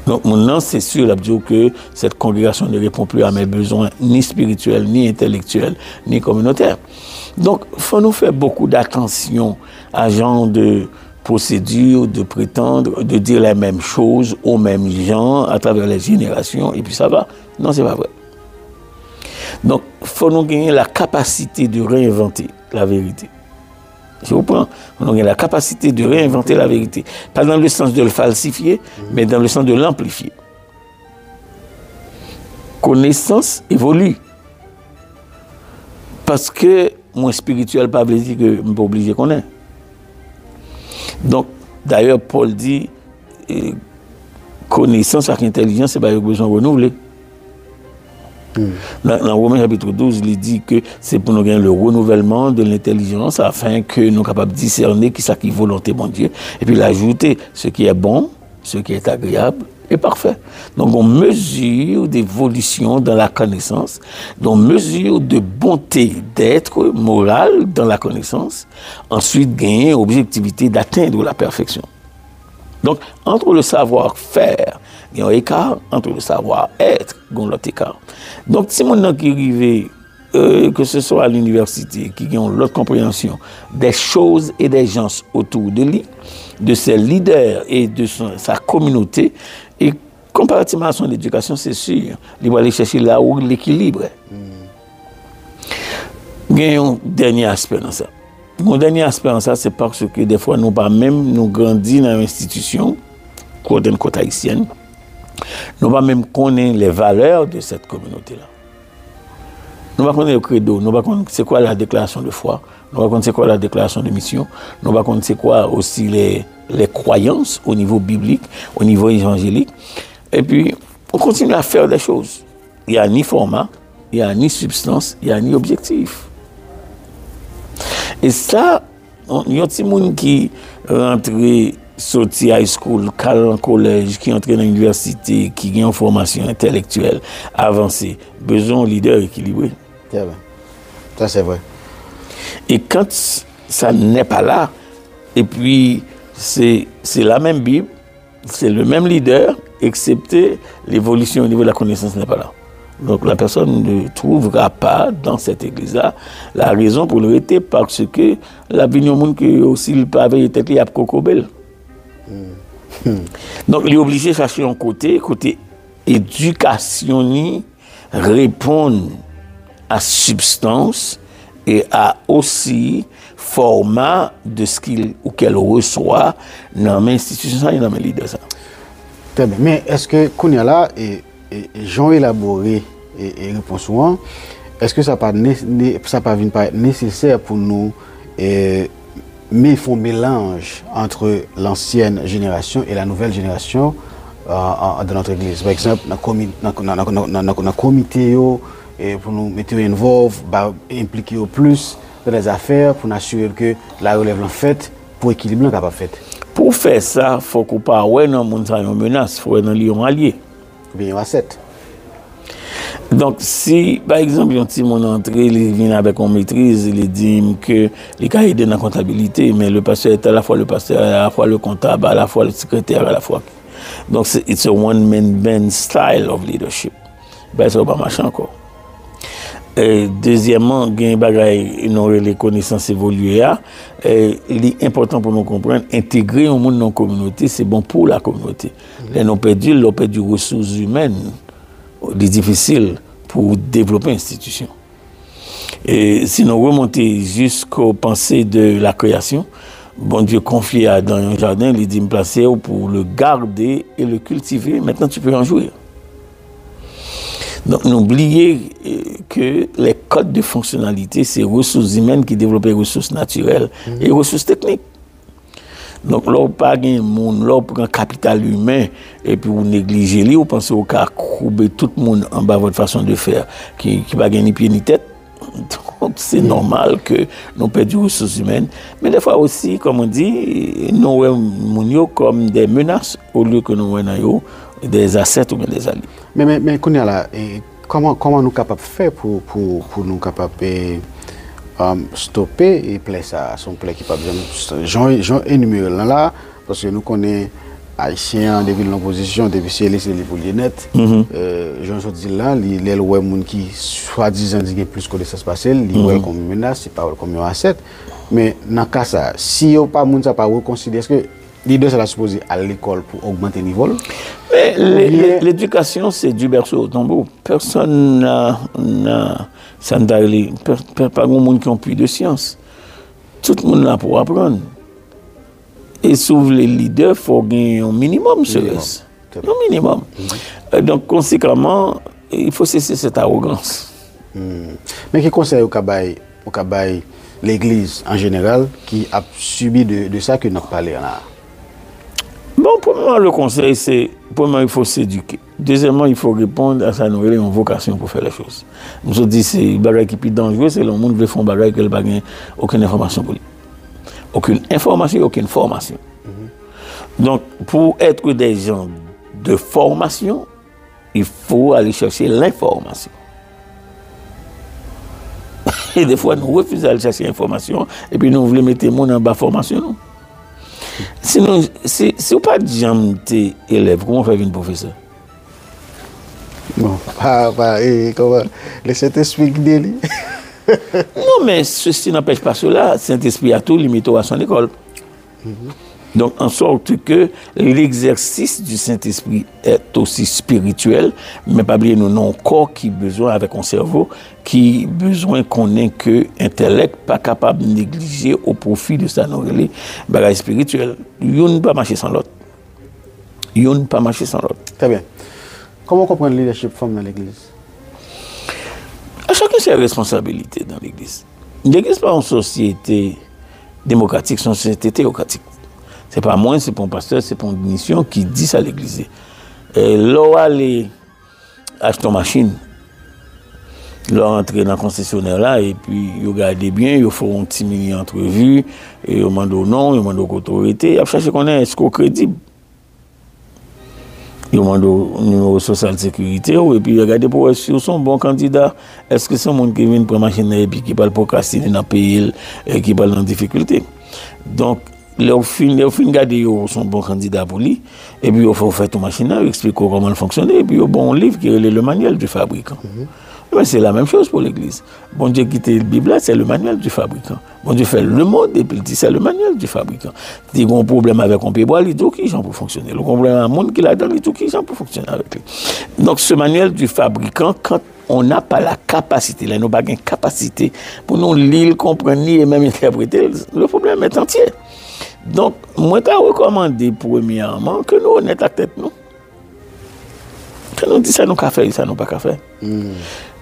donc maintenant c'est sûr que cette congrégation ne répond plus à mes besoins ni spirituels, ni intellectuels, ni communautaires. Donc il faut nous faire beaucoup d'attention à genre de procédure, de prétendre, de dire les mêmes choses aux mêmes gens à travers les générations, et puis ça va. Non, c'est pas vrai. Donc, il faut nous gagner la capacité de réinventer la vérité. Je vous prends. On a la capacité de réinventer la vérité. Pas dans le sens de le falsifier, mais dans le sens de l'amplifier. Connaissance évolue. Parce que mon spirituel pas veut dire que je ne suis pas obligé de connaître. Donc, d'ailleurs, Paul dit connaissance avec intelligence, c'est pas besoin de renouveler. Dans Romains chapitre 12, il dit que c'est pour nous gagner le renouvellement de l'intelligence afin que nous soyons capables de discerner qui est volonté de Dieu et puis l'ajouter ce qui est bon, ce qui est agréable et parfait. Donc on mesure d'évolution dans la connaissance, on mesure de bonté d'être morale dans la connaissance, ensuite gagner objectivité d'atteindre la perfection. Donc entre le savoir-faire, il y a un écart, entre le savoir-être, il y a l'autre écart. Donc si mon qui arrive, que ce soit à l'université, qui ont l'autre compréhension des choses et des gens autour de lui, de ses leaders et de sa communauté, et comparativement à son éducation, c'est sûr, il va aller chercher là où l'équilibre est. Il y a un dernier aspect dans ça. Mon dernier aspect dans ça, c'est parce que des fois, nous pas même nous grandis dans l'institution, côte haïtienne, nous pas même connaître les valeurs de cette communauté-là. Nous pas connaître le credo, nous pas connaître c'est quoi la déclaration de foi, nous pas connaître c'est quoi la déclaration de mission, nous pas connaître c'est quoi aussi les croyances au niveau biblique, au niveau évangélique. Et puis, on continue à faire des choses. Il n'y a ni format, il n'y a ni substance, il n'y a ni objectif. Et ça, Il y a des gens qui rentrent, sortent high school, en collège, qui entrent dans l'université, qui ont une formation intellectuelle avancée. Besoin d'un leader équilibré. Très bien. Ça, c'est vrai. Et quand ça n'est pas là, et puis c'est la même Bible, c'est le même leader, excepté l'évolution au niveau de la connaissance n'est pas là. Donc la personne ne trouvera pas dans cette église-là la raison pour le rester parce que la vie du monde qui aussi le pavé était il y a cocobel. Donc il est obligé de chercher un côté éducation ni répondre à substance et à aussi format de ce qu'il ou qu'elle reçoit dans l'institution et dans le leader. Très bien. Mais est-ce que Kounia là et Jean élaboré et répond souvent, est-ce que ça pas être nécessaire pour nous mais font mélange entre l'ancienne génération et la nouvelle génération de notre église. Par exemple, dans le comité pour nous mettre involved, impliquer au plus dans les affaires pour nous assurer que la relève en fait pour équilibrer la capable fait. Pour faire ça, il faut qu'on pas ouais dans monde ça une menace, il faut dans lion allié. Bien asset. Donc si par exemple un petit mon entrée, il vient avec une maîtrise, il dit que les cas aident dans la comptabilité, mais le pasteur est à la fois le pasteur, à la fois le comptable, à la fois le secrétaire, à la fois. Donc it's a one man band style of leadership. Ben ça va pas marcher encore. Et deuxièmement, gain bagay non les connaissances évoluer il est important pour nous comprendre intégrer un monde dans la communauté, c'est bon pour la communauté. Les non perdu ressources humaines, c'est difficile pour développer l'institution. Et sinon remonter jusqu'aux pensées de la création, bon Dieu confié dans un jardin, il dit me placer pour le garder et le cultiver, maintenant tu peux en jouir. Donc, n'oubliez que les codes de fonctionnalité, c'est ressources humaines qui développent les ressources naturelles et ressources techniques. Donc, là, pas un monde, là, pour un capital humain, et puis vous négligez, vous pensez au cas couper tout le monde en bas de votre façon de faire, qui va gagner ni pied ni tête. Donc, c'est normal que nous perdions les ressources humaines. Mais des fois aussi, comme on dit, nous voyons comme des menaces au lieu que nous voyons des assets ou des alliés. Mais Kounia là, comment nous capables de faire pour nous capables stopper et plaire ça son plaie qui pas besoin Jean énuméré là parce que nous connaissons haïtiens depuis l'opposition depuis c'est pour les net Jean dit là les ouais monde qui soi-disant dit plus connaissance spatiale li ouais comme menace c'est pas comme un asset mais dans cas ça si yo pas monde ça pas reconsidérer est-ce que leader ça la supposé à l'école pour augmenter le niveau. Mais l'éducation c'est du berceau au tombeau. Personne n'a ça pas grand monde qui ont plus de science. Tout le monde là pour apprendre. Et sauf les leaders faut gagner un minimum serait-ce. Un minimum. Donc conséquemment, il faut cesser cette arrogance. Mais quel conseil au cabaye l'église en général qui a subi de ça que nous avons parlé là? Bon, premièrement, le conseil, c'est, premièrement, il faut s'éduquer. Deuxièmement, il faut répondre à sa nouvelle vocation pour faire les choses. Nous avons dit, c'est un bagage qui est plus dangereux, c'est le monde qui veut faire un bagage qui n'a aucune information pour lui. Aucune information, aucune formation. Donc, pour être des gens de formation, il faut aller chercher l'information. Et des fois, nous refusons d'aller chercher l'information, et puis nous voulons mettre le monde en bas formation. Non? Sinon, si vous n'avez pas de gens élèves, comment faire une professeur? Bon, comment le Saint-Esprit délit. Non, mais ceci n'empêche pas cela. Saint-Esprit a tout limité à son école. Donc, en sorte que l'exercice du Saint-Esprit est aussi spirituel, mais pas oublier nous avons un corps qui a besoin, avec un cerveau, qui a besoin qu'on ait que intellect, pas capable de négliger au profit de sa bagage spirituel. Il ne peut pas marcher sans l'autre. Il ne peut pas marcher sans l'autre. Très bien. Comment comprendre le leadership femme dans l'église? À chacun ses responsabilités dans l'église. L'église n'est pas une société démocratique, c'est une société théocratique. Ce n'est pas moi, c'est pour un pasteur, c'est pour une mission qui dit ça à l'église. Là, aller acheter une machine, Leur entrer dans le concessionnaire là, et puis, ils regardent bien, ils font une petite mini-entrevue, et ils demandent au nom, ils demandent aux autorités, ils cherchent qu'on est crédible. Ils demandent au numéro social de sécurité, et puis ils regardent pour si ils sont bons candidats. Est-ce que c'est un monde qui vient pour machine et puis qui parle procrastiner dans le pays et qui parle en difficulté? Donc, les filles regardent ils sont bons candidats pour lui, et puis ils font faire tout machine, ils expliquent comment il fonctionne, et puis ils ont bon livre qui est le manuel du fabricant. Mais c'est la même chose pour l'Église. Bon Dieu quitte la Bible, c'est le manuel du fabricant. Bon Dieu fait le monde et puis il dit c'est le manuel du fabricant. Il y a un problème avec un pébois, il dit qui j'en pour fonctionner. Le problème avec un monde qui l'a donné, il dit qui j'en pour fonctionner avec lui. Donc ce manuel du fabricant, quand on n'a pas la capacité, là, nous n'avons pas de capacité pour nous lire, comprendre et même interpréter, le problème est entier. Donc, moi, je recommandé premièrement que nous honnêtes à la tête, nous. Que nous disons ça, nous qu'à faire, ça, nous pas qu'à faire.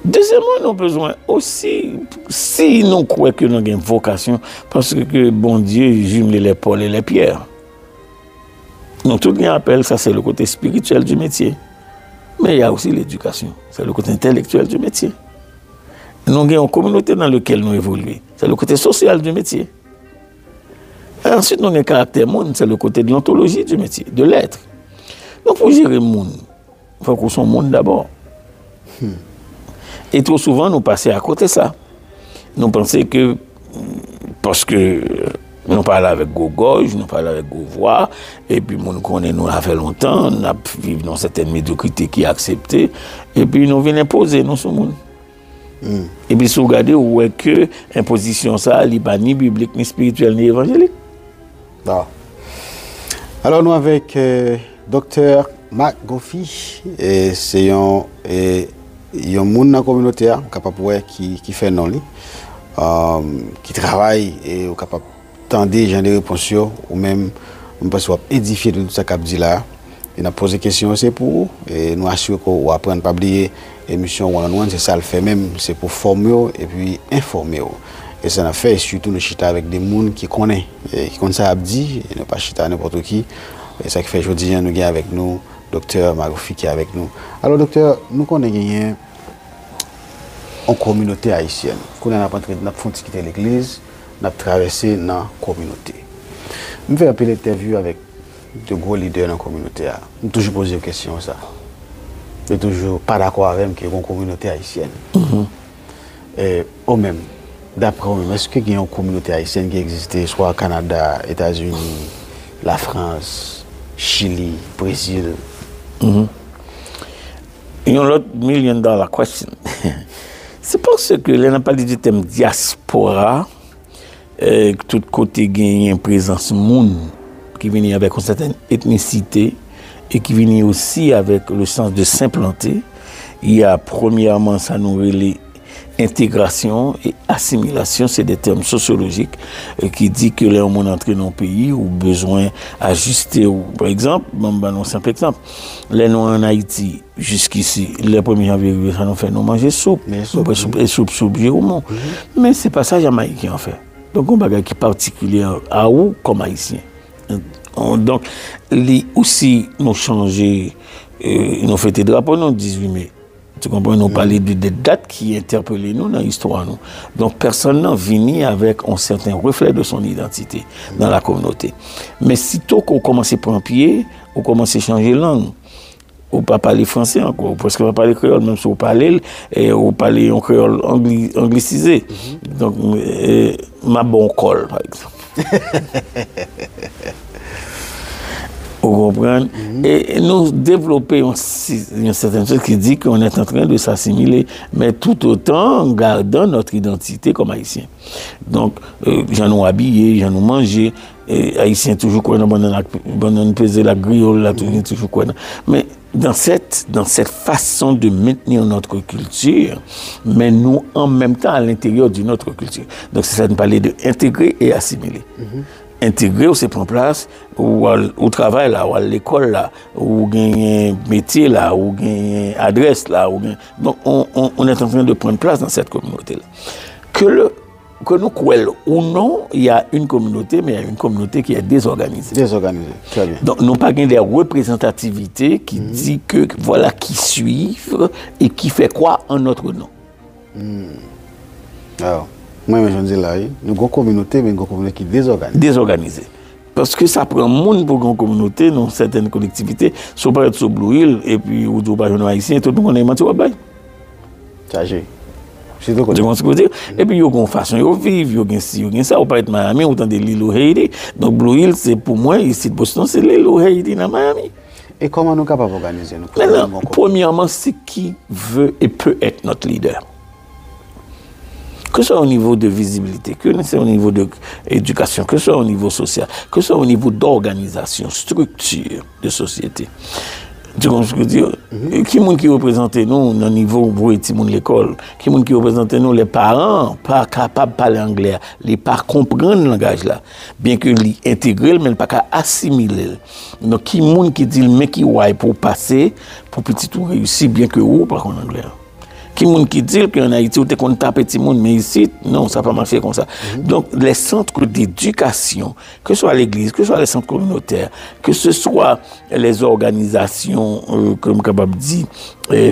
Deuxièmement, nous avons besoin aussi, si nous croyons que nous avons une vocation, parce que bon Dieu jume les Paul et les pierres. Donc tout le monde appelle ça, c'est le côté spirituel du métier. Mais il y a aussi l'éducation, c'est le côté intellectuel du métier. Nous avons une communauté dans laquelle nous évoluons, c'est le côté social du métier. Et ensuite, nous avons un caractère monde, c'est le côté de l'ontologie du métier, de l'être. Donc pour gérer le monde, il faut qu'on soit monde d'abord. Et trop souvent, nous passons à côté de ça. Nous pensons que, parce que nous parlons avec Gauche, nous parlons avec Gauvois, et puis nous connaissons, nous a fait longtemps, nous vivons dans certaines médiocrités qui est acceptée, et puis nous venons imposer nous ce monde. Et puis si vous regardez, où est que imposition ça, n'est pas ni biblique, ni spirituelle, ni évangélique. Non. Alors nous avec Dr. Marc Goffy, et c'est un monde dans la communauté capable qui fait non qui travaille et capable tendre gens des réponses ou même on peut soit édifier de tout ça qu'a dit là. Il a posé question c'est pour et nous assurer qu'on apprendre pas oublier émission one on one, c'est ça le fait même, c'est pour former et puis informer. Et ça n'a fait surtout nous chita avec des gens qui connaissent et qui connaissent ça dit et ne pas chita n'importe qui. Et ça qui fait aujourd'hui nous gagne avec nous docteur Marc Goffy qui est avec nous. Alors docteur, nous connaissons gagné en communauté haïtienne. Quand on a entré dans quitter l'église, on a traversé dans la communauté. Je fais un peu l'interview avec de gros leaders dans la communauté. Je me toujours posé des questions ça. Je ne suis toujours pas d'accord avec qu'il y ait une communauté haïtienne. Et au même, d'après vous-même, est-ce qu'il y a une communauté haïtienne qui existe, soit au Canada, États-Unis, la France, Chili, Brésil? Il y a un autre $1 million question. C'est parce que là, on n'a pas dit du thème diaspora, tout côté gagne une présence monde qui vient avec une certaine ethnicité et qui vient aussi avec le sens de s'implanter. Il y a premièrement, ça nous relève intégration et assimilation, c'est des termes sociologiques qui disent que là, on entre dans un pays ou besoin d'ajuster. Par exemple, un simple exemple, là, nous en Haïti, jusqu'ici, le 1er janvier, ça nous fait nous manger soupe, soupe Jérôme. Mais c'est pas ça Jamaïcain en fait. Donc, on a un bagage qui est particulier à où comme Haïtien. Donc, aussi, nous changer, nous fait des drapeaux le 18 mai. Tu comprends? Nous parlons de dates qui interpellent nous dans l'histoire. Donc, personne n'a venu avec un certain reflet de son identité dans la communauté. Mais sitôt qu'on commence à prendre pied, on commence à changer de langue. On ne peut pas parler français encore, parce qu'on va parler créole, même si on parle, et on parle en créole anglicisé. Donc, ma bon col, par exemple. Vous comprenez? Et nous développons une certaine chose qui dit qu'on est en train de s'assimiler, mais tout autant en gardant notre identité comme haïtien. Donc, j'en ai habillé, j'en ai mangé, haïtien toujours quoi, banane pesée, la griole, la toujours quoi. Mais dans cette façon de maintenir notre culture, mais nous en même temps à l'intérieur d'une autre culture. Donc, c'est ça de parler de intégrer et assimiler. Intégrer ou se prend place ou au travail là ou à l'école là ou gagner métier là ou gagner adresse là ou donc on est en train de prendre place dans cette communauté là que nous croyons ou non, il y a une communauté, mais il y a une communauté qui est désorganisée. Désorganisée, très bien. Donc, nous pas des représentativités qui dit que voilà qui suivent et qui fait quoi en notre nom. Alors, moi, je dis là, nous avons une communauté, mais une communauté qui est désorganisée. Désorganisée. Parce que ça prend monde pour une communauté, dans certaines collectivités, soit par être sur Blue Hill, et puis ou du pas haïtien, tout le monde est menti au bail. Ça j'ai. Tu comprends ce que je veux dire? Et puis, il y a une façon de vivre, il y a ci, il y a ça, ou pas être Miami, autant de l'île Haïti. Donc, Blue Hill, c'est pour moi, ici de Boston, c'est l'île Haïti dans Miami. Et comment nous sommes capables d'organiser nous? Maintenant, premièrement, c'est qui veut et peut être notre leader. Que ce soit au niveau de visibilité, que ce soit au niveau de l'éducation, que ce soit au niveau social, que ce soit au niveau d'organisation, structure de société. Tu comprends ce que je veux dire? Qui est-ce qui représente nous dans le niveau où est l'école? Qui est-ce qui représente nous les parents, pas capables de parler anglais, les pas comprendre le langage là, bien que l'intégrer, mais pas qu'à assimiler. Donc qui est-ce qui dit mais qui ouais pour passer, pour petit tout réussir, bien que ou pas en anglais. Qui est-ce qui dit qu'en Haïti, on te tape petit monde, mais ici, non, ça n'a pas marché comme ça. Donc, les centres d'éducation, que ce soit l'église, que ce soit les centres communautaires, que ce soit les organisations, comme capable dit,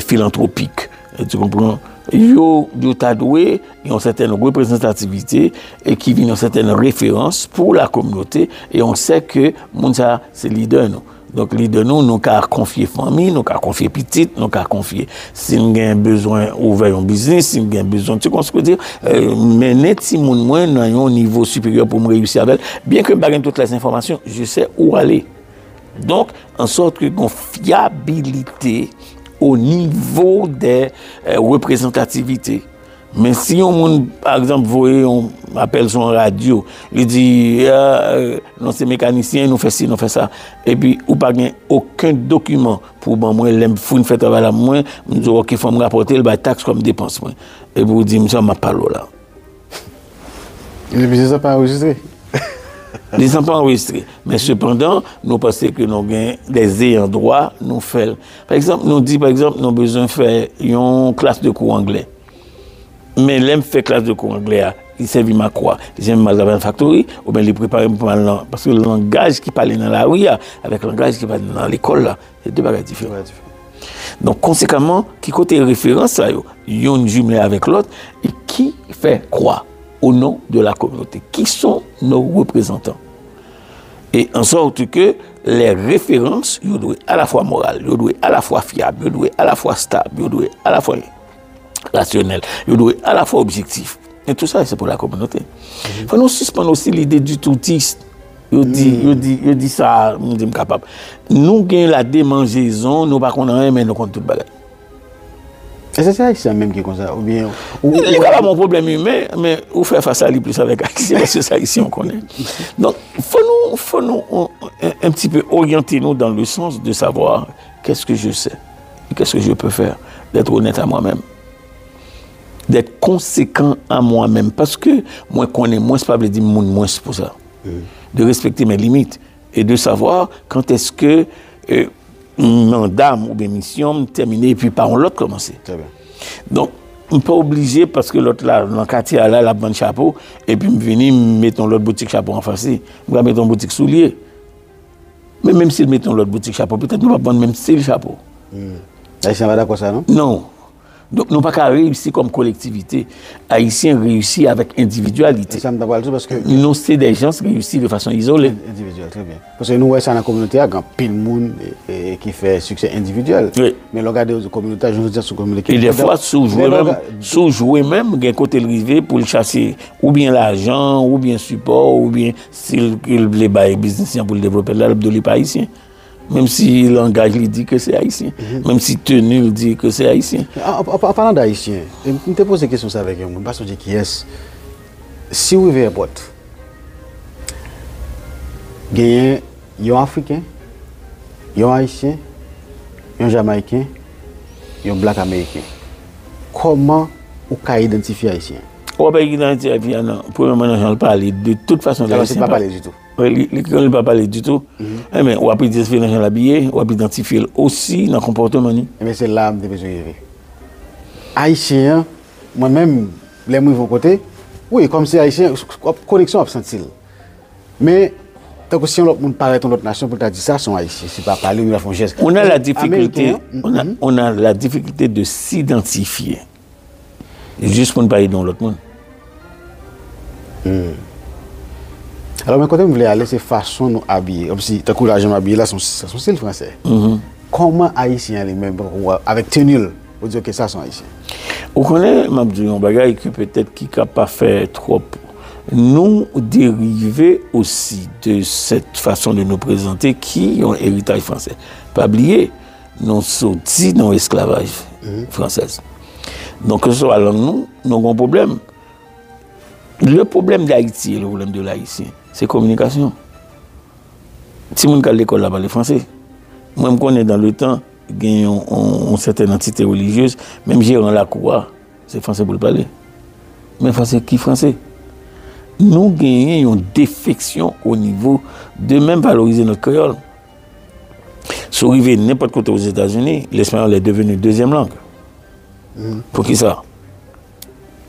philanthropiques, tu comprends? Ils ont une certaine représentativité et qui viennent une certaine référence pour la communauté et on sait que Mounsa, c'est leader nous. Donc, leader nous avons confié famille, nous avons confié petite, nous avons confié si nous avons besoin d'ouvrir un business, si nous avons besoin, tu comprends ce que je veux dire? Mais net si mon moi dans un niveau supérieur pour me réussir avec, bien que je n'ai pas toutes les informations, je sais où aller. Donc, en sorte que une fiabilité au niveau des représentativités. Mais si on, par exemple, on appelle son radio, il dit, non, c'est mécanicien, nous fait ci, nous fait ça. Et puis, ou pas aucun document pour moi, l'aime fou, une fait travail à moi, je dis, ok, il faut me rapporter le taxe comme dépense. Et vous dites, monsieur, ma parole là. Et puis, ça pas enregistré. Ils sont pas enregistrés. Mais cependant, nous pensons que nous avons des ayants droit, nous faisons. Par exemple, nous dit, par exemple, nous avons besoin de faire une classe de cours anglais. Mais l'aime fait classe de cours anglais, il servait ma quoi? Il servait ma factory, ou bien il prépare pour ma parce que le langage qui parle dans la rue, avec le langage qui parle dans l'école, c'est deux bagages différents. Donc, conséquemment, qui côté référence, il y a une jumelée avec l'autre, et qui fait quoi au nom de la communauté? Qui sont nos représentants? Et en sorte que les références, ils doivent à la fois morales, ils doivent à la fois fiables, ils doivent à la fois stables, ils doivent à la fois rationnel, il doit être à la fois objectif. Et tout ça, c'est pour la communauté. Il faut nous suspendre aussi l'idée du toutiste. Il dit ça, nous sommes capables. Nous avons la démangeaison, nous ne pas rien, mais nous comptons tout le bagage. Et c'est Haïtien même qui est comme ça, ou bien... Il n'y a pas mon problème humain, mais on fait face à lui plus avec Haïtien, parce que c'est Haïtien, on connaît. Donc, il faut nous un petit peu orienter nous dans le sens de savoir qu'est-ce que je sais, qu'est-ce que je peux faire, d'être honnête à moi-même. D'être conséquent à moi-même. Parce que moi, je connais moins, c'est pas dire moins pour ça. De respecter mes limites et de savoir quand est-ce que mandat ou bien mission terminé et puis par l'autre commencer. Donc, je ne suis pas obligé parce que l'autre là, dans le quartier là, la bonne chapeau, et puis je venir mettre l'autre boutique chapeau en face. Je vais mettre une boutique soulier. Mais même s'il met l'autre boutique chapeau, peut-être nous ne va pas prendre même style chapeau. Haïtien va d'accord ça, non? Non. Donc, nous n'avons pas réussi comme collectivité. Haïtiens réussissent avec individualité. Ça me d'abord parce que nous, c'est des gens qui réussissent de façon isolée. Individuelle, très bien. Parce que nous, ouais, c'est dans la communauté, il y a pile de monde qui fait succès individuel. Oui. Mais le regard de communauté, je veux dire, sur communauté. Et des fois, sous-jouer même, il y a un côté rivé pour le chasser ou bien l'argent, ou bien support, ou bien s'il les bail business pour le développer là, de pas haïtien. Même si le langage lui dit que c'est haïtien. Même si tenue dit que c'est haïtien. En parlant d'haïtien, je te pose une question avec vous. Parce que je dis qui est. Si vous avez un pote, il y a un Africain, il y a un Haïtien, il y a un Jamaïcain, il y a un Black Américain. Comment vous pouvez identifier Haïtien? On peut identifier, non. Premièrement, je ne parle pas de toute façon. Alors, c'est pas parler du tout. Oui, il ne peut pas parler du tout. Mais on peut identifier dans l'habillé, on peut identifier aussi dans le comportement. Mais c'est là que je besoin de Haïtien, moi-même, les mots vont côté, oui, comme c'est Haïtien, connexion absente. Mais, tant que si on parle de notre nation, pour te dire ça, sont Haïtiens. C'est pas parler, nous avons geste. On a la difficulté, on a la difficulté de s'identifier. Juste pour ne pas aider l'autre monde. Alors, mais quand on voulait aller, c'est façon nous habiller. Comme si, t'as coup là, je m'habille là, son style français. Comment Haïtiens les-mêmes, avec tenue, vous dire que ça sont Haïtiens? On connaît, m'a dit, un bagage qui peut-être qui n'a pas fait trop. Nous dériver aussi de cette façon de nous présenter qui ont héritage français. Pas oublier, nous sortis dans l'esclavage français. Donc, que ce soit nous avons un problème. Le problème d'Haïti et le problème de l'Haïtien, c'est communication. Si on est à l'école là, parle français. Moi, je connais dans le temps, il y a une certaine entité religieuse, même gérant la cour, c'est français pour le parler. Mais français qui français? Nous gagnons une défection au niveau de même valoriser notre créole. Si on arrive n'importe côté aux États-Unis, l'espagnol est devenu deuxième langue. Pour qui ça?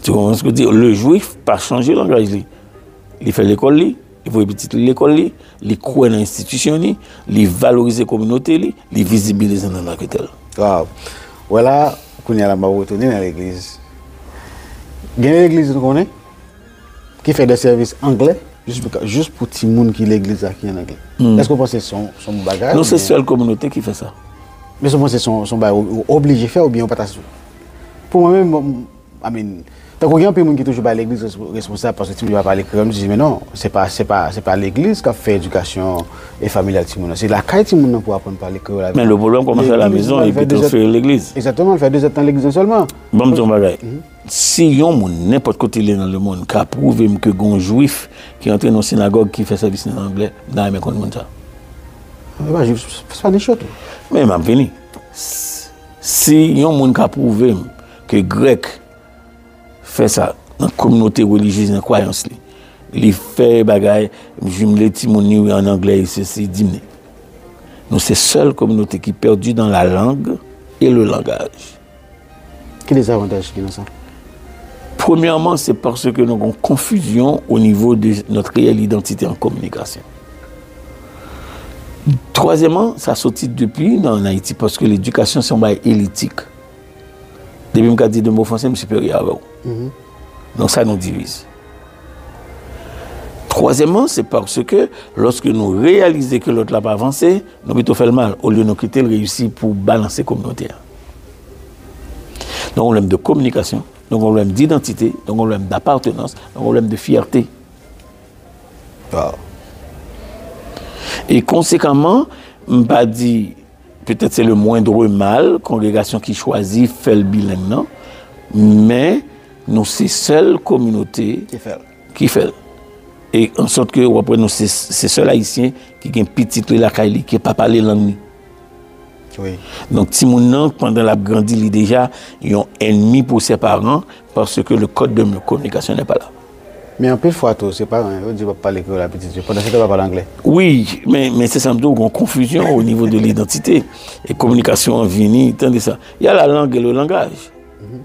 Tu comprends ce que je dis? Le juif n'a pas changé le langage. Il fait l'école, il faut répéter l'école, il croit dans l'institution, il valorise la communauté, il visibilise dans la culture. Wow. Voilà, quand on a retourné dans l'église. Il y a une église qu'on connaît qui fait des services anglais, juste pour tout le monde qui est l'église qui est en anglais. Est-ce que vous pensez que c'est son bagage? Non, c'est la seule communauté qui fait ça. Mais vous pensez que son bagage obligé de faire ou bien pas? Pour moi-même, tant qu'il y a un peu de monde qui est toujours à l'église responsable parce que tu ne vas pas parler comme je dis, mais non, c'est pas l'église qui a fait éducation et familiale. C'est la caille pour apprendre à parler créole. Mais le problème commence à la maison et puis transférer l'église. Exactement, il fait 2 ans dans l'église seulement. Bon, je dis si on n'importe côté dans le monde qui a prouvé que un juif qui entre dans une synagogue qui fait service en anglais, dans les mecs ça. C'est pas des choses. Mais je vais venir. Si on monde qui a prouvé que grec fait ça dans la communauté religieuse, dans la croyance, il fait bagaille, je me les timonies en anglais, c'est diminué. Nous, c'est la seule communauté qui est perdue dans la langue et le langage. Quels sont les avantages qui ont ça? Premièrement, c'est parce que nous avons une confusion au niveau de notre réelle identité en communication. Troisièmement, ça sortit depuis dans Haïti parce que l'éducation, c'est un bail élitique. Depuis que je dis de mots français, je suis supérieur à vous. Donc ça nous divise. Troisièmement, c'est parce que lorsque nous réalisons que l'autre n'a pas avancé, nous plutôt fait le mal, au lieu de nous quitter le réussir pour balancer communautaire. Donc on problème de communication, donc on problème d'identité, donc on problème d'appartenance, donc on problème de fierté. Wow. Et conséquemment, je ne pas dire, peut-être c'est le moindre mal, congrégation qui choisit fait le bilingue, non? Mais nous, c'est la seule communauté qui fait. Et en sorte que nous, c'est seul haïtien qui a un petit relais qui n'a pas parlé langue. Oui. Donc, Timoun, pendant la grandi, il déjà ils ont ennemi pour ses parents parce que le code de communication n'est pas là. Mais en plus, fois, ses parents, ils disent pas parler que la petite, pendant ce temps, pas parler anglais. Oui, mais c'est simplement une confusion au niveau de l'identité. Et communication en vini, attendez ça. Il y a la langue et le langage.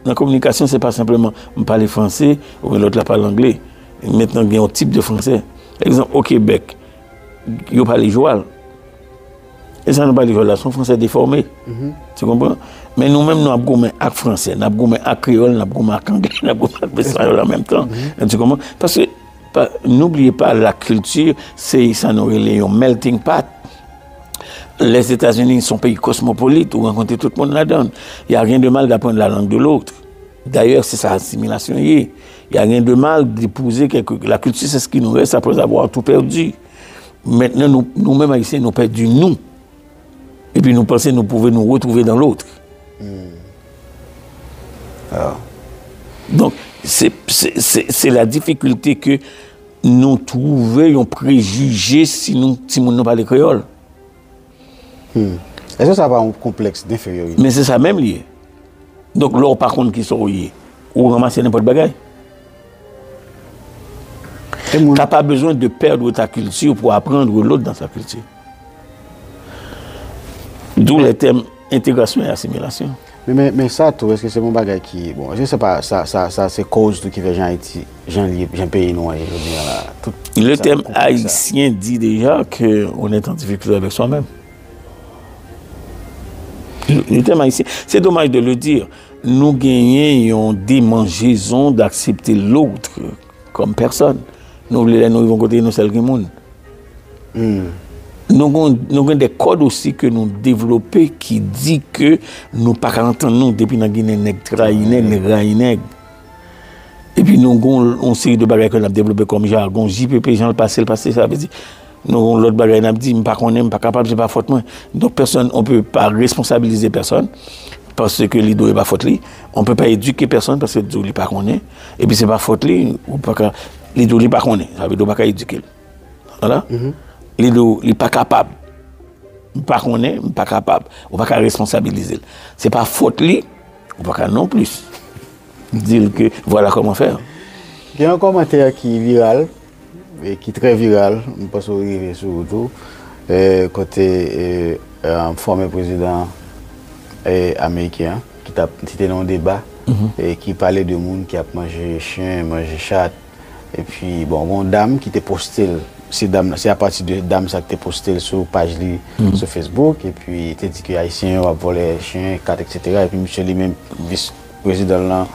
Dans la communication, ce n'est pas simplement parler français ou l'autre la parle anglais. Maintenant, il y a un type de français. Par exemple, au Québec, il y a parlé joual. Et ça n'a pas les relations français déformées. Tu comprends? Mais nous-mêmes, nous avons un français, nous avons un créole, nous avons un anglais, nous avons un espagnol en même temps. Tu comprends? Parce que n'oubliez pas, la culture, ça nous relève un melting pot. Les États-Unis sont un pays cosmopolite où on rencontre tout le monde là-dedans. Il n'y a rien de mal d'apprendre la langue de l'autre. D'ailleurs, c'est sa assimilation. Il n'y a rien de mal d'épouser quelque... La culture, c'est ce qui nous reste après avoir tout perdu. Maintenant, nous-mêmes, haïtiens, nous perdu nous. Et puis nous pensons que nous pouvons nous retrouver dans l'autre. Donc, c'est la difficulté que nous trouvons un préjugé si nous ne parlons pas créole. Est-ce que ça va un complexe d'infériorité? Mais c'est ça même lié. Donc, là, par contre, qui sont liés, ou ramasser n'importe quoi. Tu n'as pas besoin de perdre ta culture pour apprendre l'autre dans sa culture. D'où les termes intégration et assimilation. Mais ça, tout, est-ce que c'est mon bagage qui... Bon, je ne sais pas, ça c'est cause de qui fait Jean Haïti, Jean pays noir. Le terme haïtien dit déjà qu'on est en difficulté avec soi-même. Le terme haïtien, c'est dommage de le dire. nous gagnons une démangeaison d'accepter l'autre comme personne. Nous voulons côté nous celles qui monde. Nous avons des codes aussi que nous développons qui dit que nous pas entendre nous depuis dans Guinée nèg trahi et puis nous avons une série de bagages que nous avons développé comme jargon JPP Jean le passé ça veut dire nous avons l'autre bagage n'a dit pas connaît pas capable c'est pas faute moi. Donc personne on peut pas responsabiliser personne parce que l'idole est pas faute li, on peut pas éduquer personne parce que l'idole est pas connaît et puis c'est pas faute li ou pas l'idole est pas connaît ça veut dire pas éduquer. Voilà. L'idole n'est pas capable. Pas connaît, pas capable. On va pas responsabiliser. C'est pas faute li, on va pas non plus dire que voilà comment faire. Il y a un commentaire qui est viral et qui est très viral, je pense arriver sur tout côté former président américain qui était dans un débat et qui parlait de monde qui a mangé chien, mangé chat et puis bon dame qui était posté c'est à partir de dame ça qui était posté sur page sur Facebook et puis il dit que les haïtiens ont volé chien, cat etc. et puis monsieur lui-même vice-président là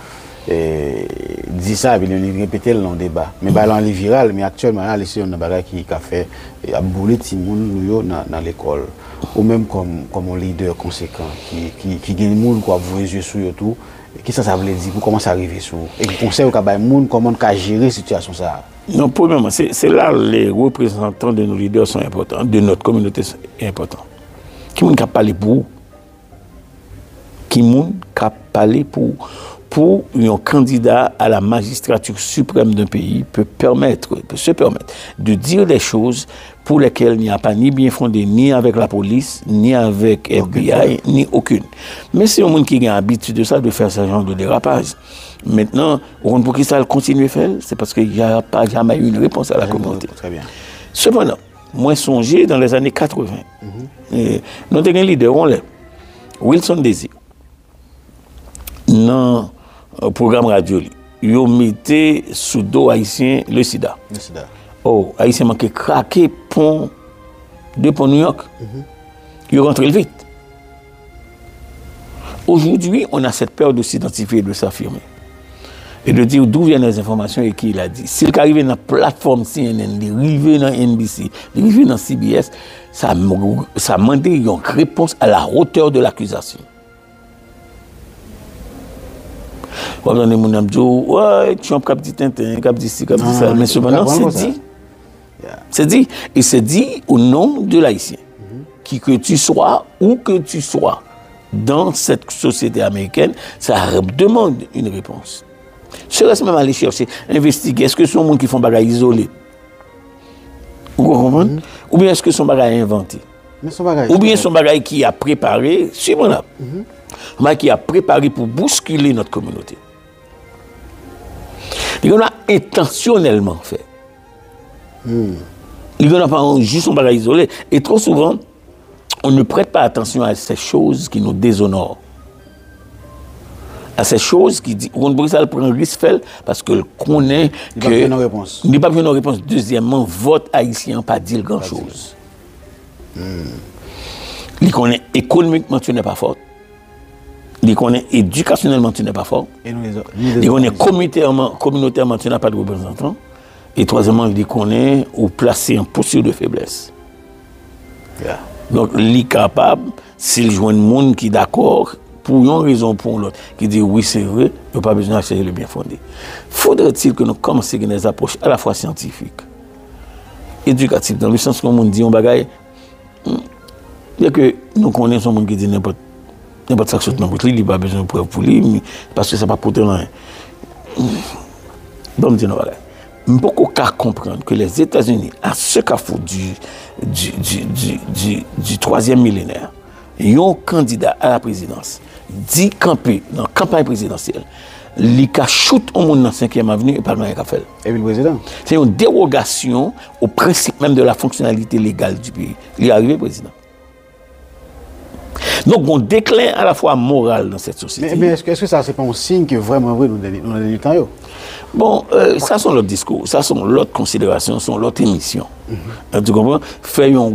dit ça et puis il répétait dans le débat mais bah là il est viral mais actuellement là c'est un bagage qui a fait a boulé tout le monde dans l'école ou même comme un leader conséquent qui gagne le monde quoi vous les yeux sur tout qui ça veut dire pour comment ça arriver sur et conseil au cas monde comment gérer situation ça. Non, premièrement, c'est là les représentants de nos leaders sont importants, de notre communauté sont importants. Qui moun ka parler pour qui moun ka parler pour un candidat à la magistrature suprême d'un pays peut se permettre de dire des choses pour lesquelles il n'y a pas ni bien fondé ni avec la police, ni avec FBI, ni aucune. Mais c'est un monde qui a l'habitude de ça, de faire ce genre de dérapage. Maintenant, pour qui ça continue à faire, c'est parce qu'il n'y a pas jamais eu une réponse à la communauté. Très bien. Cependant, moi songé dans les années 80, nous avons un leader, on l'a, Wilson Désir, dans le programme radio, il mettait sous dos haïtien le sida. Le sida. Oh, haïtien manquait craquer pont de pont New York. Il rentre vite. Aujourd'hui, on a cette peur de s'identifier et de s'affirmer. Et de dire d'où viennent les informations et qui il a dit. S'il arrive dans la plateforme CNN, il arrive dans NBC, il arrive dans CBS, ça demande une réponse à la hauteur de l'accusation. On a dit, ouais, Trump cap dit Tintin, cap dit ci, cap dit ça. Mais cependant, c'est dit. Et c'est dit au nom de l'haïtien. Qui que tu sois, où que tu sois, dans cette société américaine, ça demande une réponse. Serait-ce même aller chercher, investiguer, est-ce que ce sont des gens qui font des bagages isolés? Vous comprenez? Ou bien est-ce que ce sont des bagages inventés? Ou bien ce sont des bagages qui a préparé, suivez-moi, qui a préparé pour bousculer notre communauté. Il en a intentionnellement fait. Il n'en a pas juste un bagage isolé. Et trop souvent, on ne prête pas attention à ces choses qui nous déshonorent. À ces choses qui disent, on prend un risque parce que connaît que. Il n'y a pas besoin de réponse. Deuxièmement, vote haïtien pas dire grand-chose. Il connaît économiquement, tu n'es pas fort. Il connaît éducationnellement, tu n'es pas fort. Il connaît communautairement, tu n'as pas de représentant. Et troisièmement, il connaît ou placer en posture de faiblesse. Donc, il est capable, s'il joue un monde qui est d'accord, pour une raison ou pour l'autre, qui dit oui, c'est vrai, il n'y a pas besoin d'acheter le bien fondé. Faudrait-il que nous commencions des approches à la fois scientifiques, éducatives, dans le sens qu'on dit, on bagaille, bien que nous connaissons un monde qui dit n'importe ça que dans il n'y a pas besoin de preuve pour lui, parce que ça ne va pas porter rien. Donc, je dis non, bagaille. Je ne peux pas comprendre que les États-Unis, à ce carrefour du troisième millénaire, ils ont un candidat à la présidence, dit camper dans la campagne présidentielle, il a shoot au monde dans la 5e avenue et pas dans la fait. Et puis le président. C'est une dérogation au principe même de la fonctionnalité légale du pays. Il est arrivé président. Donc, on déclin à la fois moral dans cette société. Mais est-ce que ça, c'est pas un signe que vraiment, oui, nous avons du temps? Bon, ça sont l'autre discours, ça sont l'autre considération, sont l'autre émission. Tu comprends? Faisons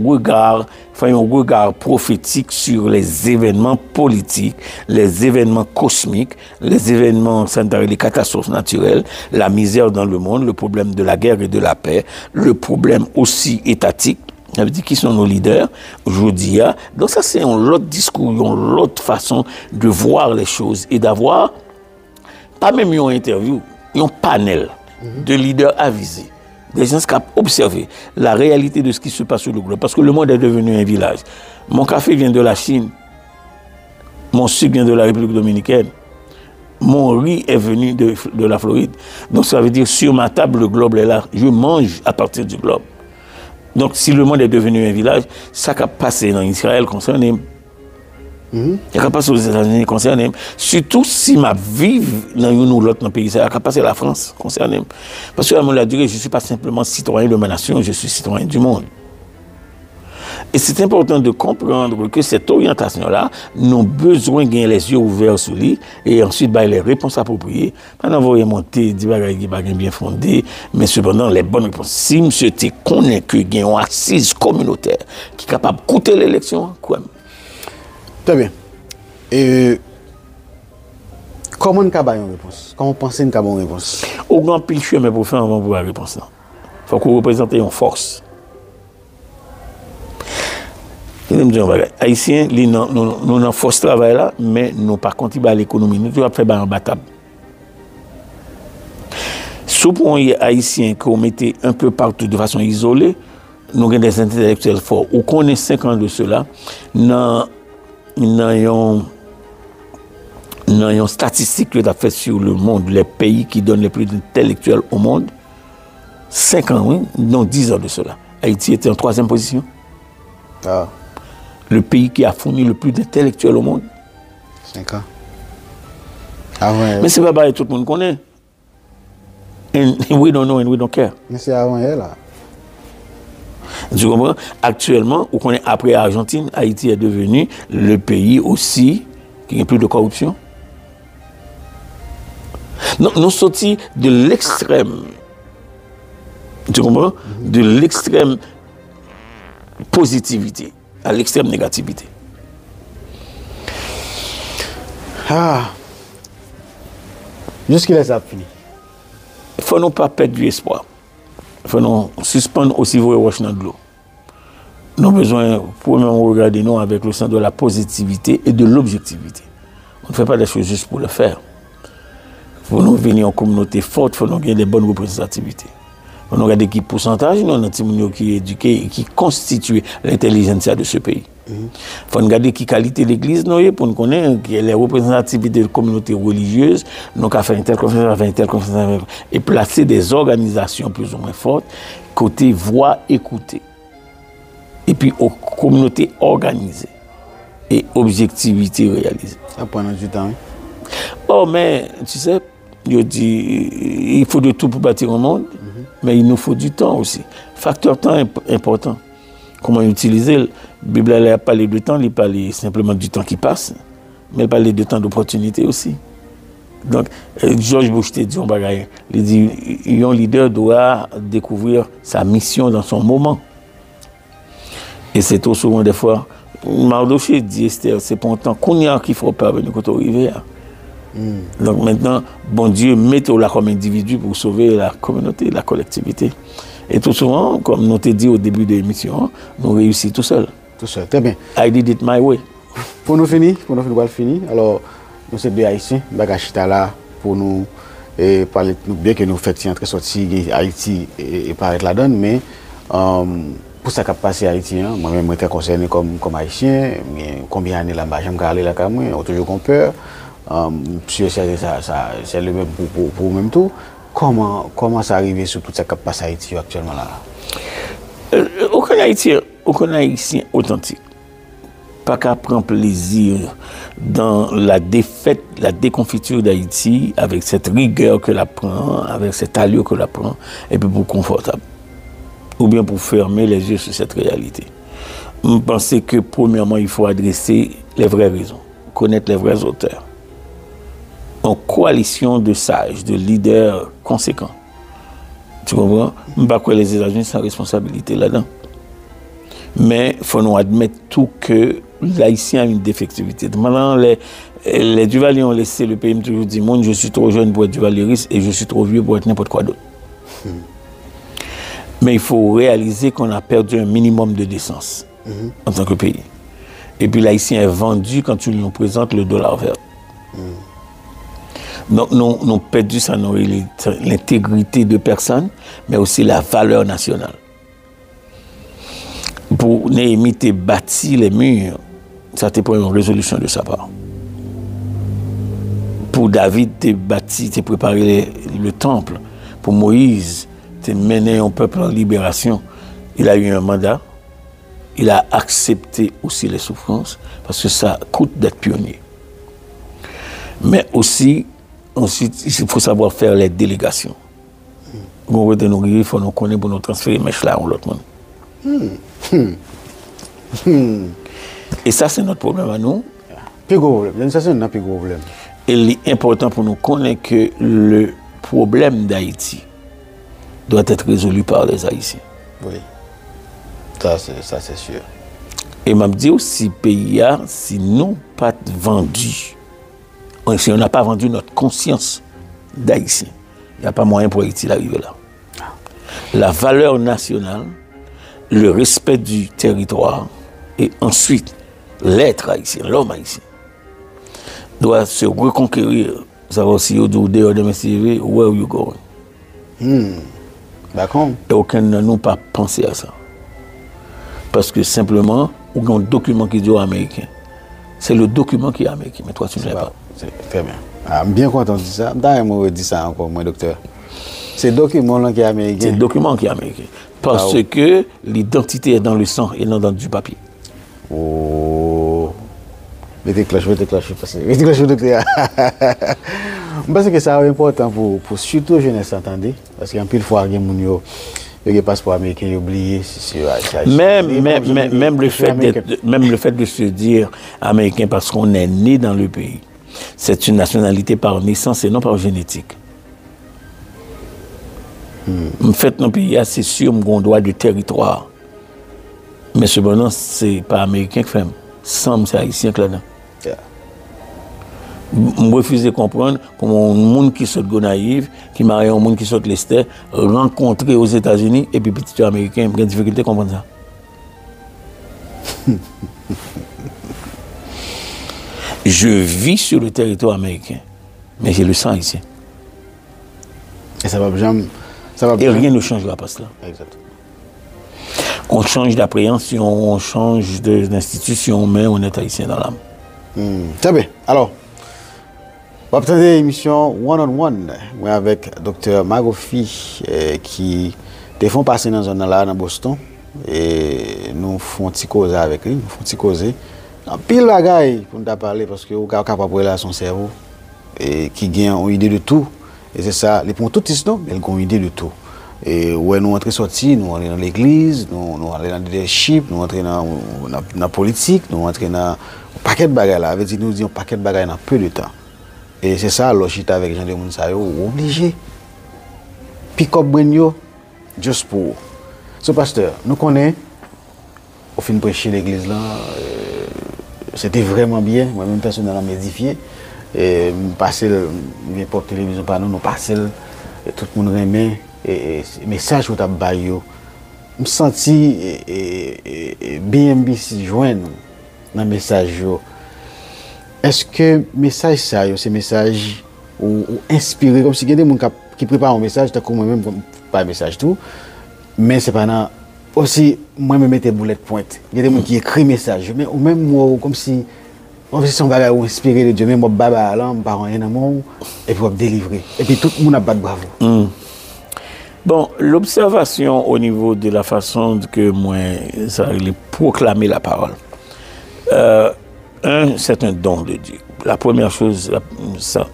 un regard prophétique sur les événements politiques, les événements cosmiques, les événements sanitaires, les catastrophes naturelles, la misère dans le monde, le problème de la guerre et de la paix, le problème aussi étatique. Ça veut dire qui sont nos leaders aujourd'hui. Donc ça, c'est un autre discours, une autre façon de voir les choses et d'avoir, pas même une interview, un panel de leaders avisés, des gens qui ont observé la réalité de ce qui se passe sur le globe. Parce que le monde est devenu un village. Mon café vient de la Chine, mon sucre vient de la République dominicaine, mon riz est venu de la Floride. Donc ça veut dire sur ma table, le globe est là. Je mange à partir du globe. Donc si le monde est devenu un village, ça qui a passé dans Israël concerné. Il a passé aux États-Unis concerné. Surtout si ma vie dans une ou l'autre pays, ça a passé la France concerné. Parce que à la durée, je ne suis pas simplement citoyen de ma nation, je suis citoyen du monde. Et c'est important de comprendre que cette orientation-là, nous avons besoin de gagner les yeux ouverts sur lui et ensuite les réponses appropriées. Pendant que vous remontez, des bagages bien fondés, mais cependant les bonnes réponses. Si monsieur te connaît que il y a une assise communautaire qui est capable de coûter l'élection, quoi. Très bien. Et comment nous avons une réponse? Comment pensez-vous nous avons une réponse? Au grand pile chemin pour faire avant pour la réponse. Il faut qu'on représente une force. Haïtiens, nous avons force travail là, mais nous n'avons pas contribué à l'économie. Nous devons faire un bataille. Sous pour les Haïtiens qu'on mettait un peu partout de façon isolée, nous avons des intellectuels forts. Ou qu'on est 5 ans de cela, nous avons une statistique que tu as fait sur le monde, les pays qui donnent les plus d'intellectuels au monde. 5 ans, oui, non 10 ans de cela. Haïti était en 3e position. Ah. Le pays qui a fourni le plus d'intellectuels au monde. 5 ans. Ah ouais. Mais c'est pas pareil, tout le monde connaît. And we don't know and we don't care. Mais c'est avant elle là. Tu comprends? Actuellement, on connaît après Argentine, Haïti est devenu le pays aussi qui a plus de corruption. Nous sortis de l'extrême. Tu comprends? De l'extrême positivité à l'extrême négativité. Ah. Jusqu'à ça fini. Il ne faut nous pas perdre du espoir. Il faut nous suspendre aussi vos roches dans de l'eau. Nous avons besoin, pour nous regarder nous avec le sens de la positivité et de l'objectivité. On ne fait pas des choses juste pour le faire. Il faut nous venir en communauté forte, il faut nous gagner des bonnes représentativités. Il faut nous regarder qui pourcentage, nous avons des gens qui éduquent et qui constituent l'intelligence de ce pays. Il faut nous regarder qui qualité l'église pour nous connaître les représentativités de communautés religieuses, nous avons fait une telle conférence, et placer des organisations plus ou moins fortes, côté voix écoutée. Et puis aux communautés organisées et objectivité réalisée. Ça prend du temps. Oui. Oh, mais tu sais, je dis, il faut de tout pour bâtir un monde, mais il nous faut du temps aussi. Facteur temps important. Comment utiliser? La Bible a parlé de temps, il parle simplement du temps qui passe, mais il parle de temps d'opportunité aussi. Donc, George Bush te dit, il dit, un leader doit découvrir sa mission dans son moment. Et c'est trop souvent des fois, Mardoché dit Esther, c'est pour un temps qu'on y a qu'il faut parvenir quand on arrive. Donc maintenant, bon Dieu, mettez-la comme individu pour sauver la communauté, la collectivité. Et tout souvent, comme nous t'ai dit au début de l'émission, nous réussissons tout seul. Tout seul, très bien. I did it my way. Pour nous finir, alors, nous sommes deux Haïtiens, Bagachita là, pour nous parler, bien que nous fassions entrer sortir Haïti et paraître la donne, mais pour ça qui a passé Haïti, moi-même, je suis concerné comme Haïtien, mais combien d'années là-bas, j'aime aller là-bas, on a toujours peur. C'est le même pour même tout. Comment ça arrive sur tout ça qui passe à Haïti actuellement là? Aucun Haïtien authentique. Pas qu'à prendre plaisir dans la défaite, la déconfiture d'Haïti, avec cette rigueur que la prend, avec cette allure que la prend, et puis pour confortable. Ou bien pour fermer les yeux sur cette réalité. je pense que premièrement, il faut adresser les vraies raisons, connaître les vrais auteurs. En coalition de sages, de leaders conséquents. Tu comprends? Je ne sais pas que les États-Unis sont responsabilité là-dedans. Mais il faut nous admettre tout que l'Haïtien a une défectivité. Maintenant, les Duvaliers ont laissé le pays, toujours dit, je suis trop jeune pour être duvalieriste et je suis trop vieux pour être n'importe quoi d'autre. Mais il faut réaliser qu'on a perdu un minimum de décence en tant que pays. Et puis l'Haïtien est vendu quand tu lui présentes le dollar vert. Donc nous avons perdu ça, l'intégrité de personne, mais aussi la valeur nationale. Pour Néhémie te bâti les murs, ça te prend une résolution de sa part. Pour David te bâti, te préparé le temple. Pour Moïse, te mené un peuple en libération. Il a eu un mandat. Il a accepté aussi les souffrances parce que ça coûte d'être pionnier. Mais aussi, ensuite, il faut savoir faire les délégations. Il faut nous connaître pour nous transférer les mèches là ou l'autre monde. Et ça, c'est notre problème à nous. Plus gros problème. Ça, c'est un plus gros problème. Et il est important pour nous connaître que le problème d'Haïti doit être résolu par les Haïtiens. Oui. Ça, c'est sûr. Et m'a dit aussi, pays, si nous pas vendus, si on n'a pas vendu notre conscience d'Haïtien, il n'y a pas moyen pour Haïti d'arriver là. La valeur nationale, le respect du territoire, et ensuite l'être haïtien, l'homme haïtien, doit se reconquérir. Savoir si vous dites dehors de mes CV, where are you going? D'accord. Et aucun de nous pas pensé à ça. Parce que simplement, on a un document qui dit aux Américains. C'est le document qui est américain, mais toi tu ne l'as pas. C'est très bien. Je suis bien content de ça. D'ailleurs, je dis ça encore, moi, docteur. C'est le document qui est américain. C'est le document qui est américain. Parce que l'identité est dans le sang et non dans du papier. Oh. Mettez cloche, docteur. Je pense que ça est important pour surtout les jeunes, entendez? Parce qu'en plus, il faut avoir des passeports américains, oublié. Même le fait de se dire américain parce qu'on est né dans le pays, c'est une nationalité par naissance et non par génétique. En fait, dans le pays, c'est sûr qu'on doit du territoire. Mais cependant, ce n'est pas américain qui fait. C'est haïtien qui là-dedans. Je refuse de comprendre comment un monde qui saute Gonaïve, qui marie un monde qui saute l'Esther, rencontré aux États-Unis et puis petit américain, j'ai difficulté à comprendre ça. Je vis sur le territoire américain, mais j'ai le sang haïtien. Et ça va jamais. Et rien ne changera pas cela. Exact. On change d'appréhension, on change d'institution, mais on est haïtien dans l'âme. Très bien. Alors, on va prendre l'émission One-on-One avec Dr. Magofi qui te font passer dans une zone là, dans Boston. Et nous faisons un petit cause avec lui. Nous faisons un petit cause. En pile bagaille pour nous parler parce que vous êtes capable de son cerveau et qui gagne une idée de tout. Et c'est ça, les ponts tout non, mais ils ont une idée de tout. Et où nous entrons sortis, nous entrons dans l'église, nous entrons dans le leadership, nous entrons dans la politique, nous entrons dans un paquet de bagages là. Avec nous disons un paquet de bagages dans peu de temps. Et c'est ça, logique avec Jean de Mounsayo, obligé. Pick up Brenyo, juste pour. Ce pasteur, nous connaissons, au fin de prêcher l'église là, c'était vraiment bien. Moi-même, personnellement, m'édifié. Et passer n'importe télévision par nous passer tout le monde remet et message que tu as baillé me senti bien joindre dans message est-ce que message ça c'est message ou inspiré comme si il y a des gens qui préparent un message comme moi même pas un message tout mais c'est pas aussi moi me mettre boulette pointe il y a des gens qui écrit message mais ou même moi comme si on son bagage ou inspiré de Dieu même moi baba là par rien amour et puis délivrer et puis tout le monde a battu bravo. Bon, l'observation au niveau de la façon que moi ça il proclamer la parole. C'est un don de Dieu. La première chose ça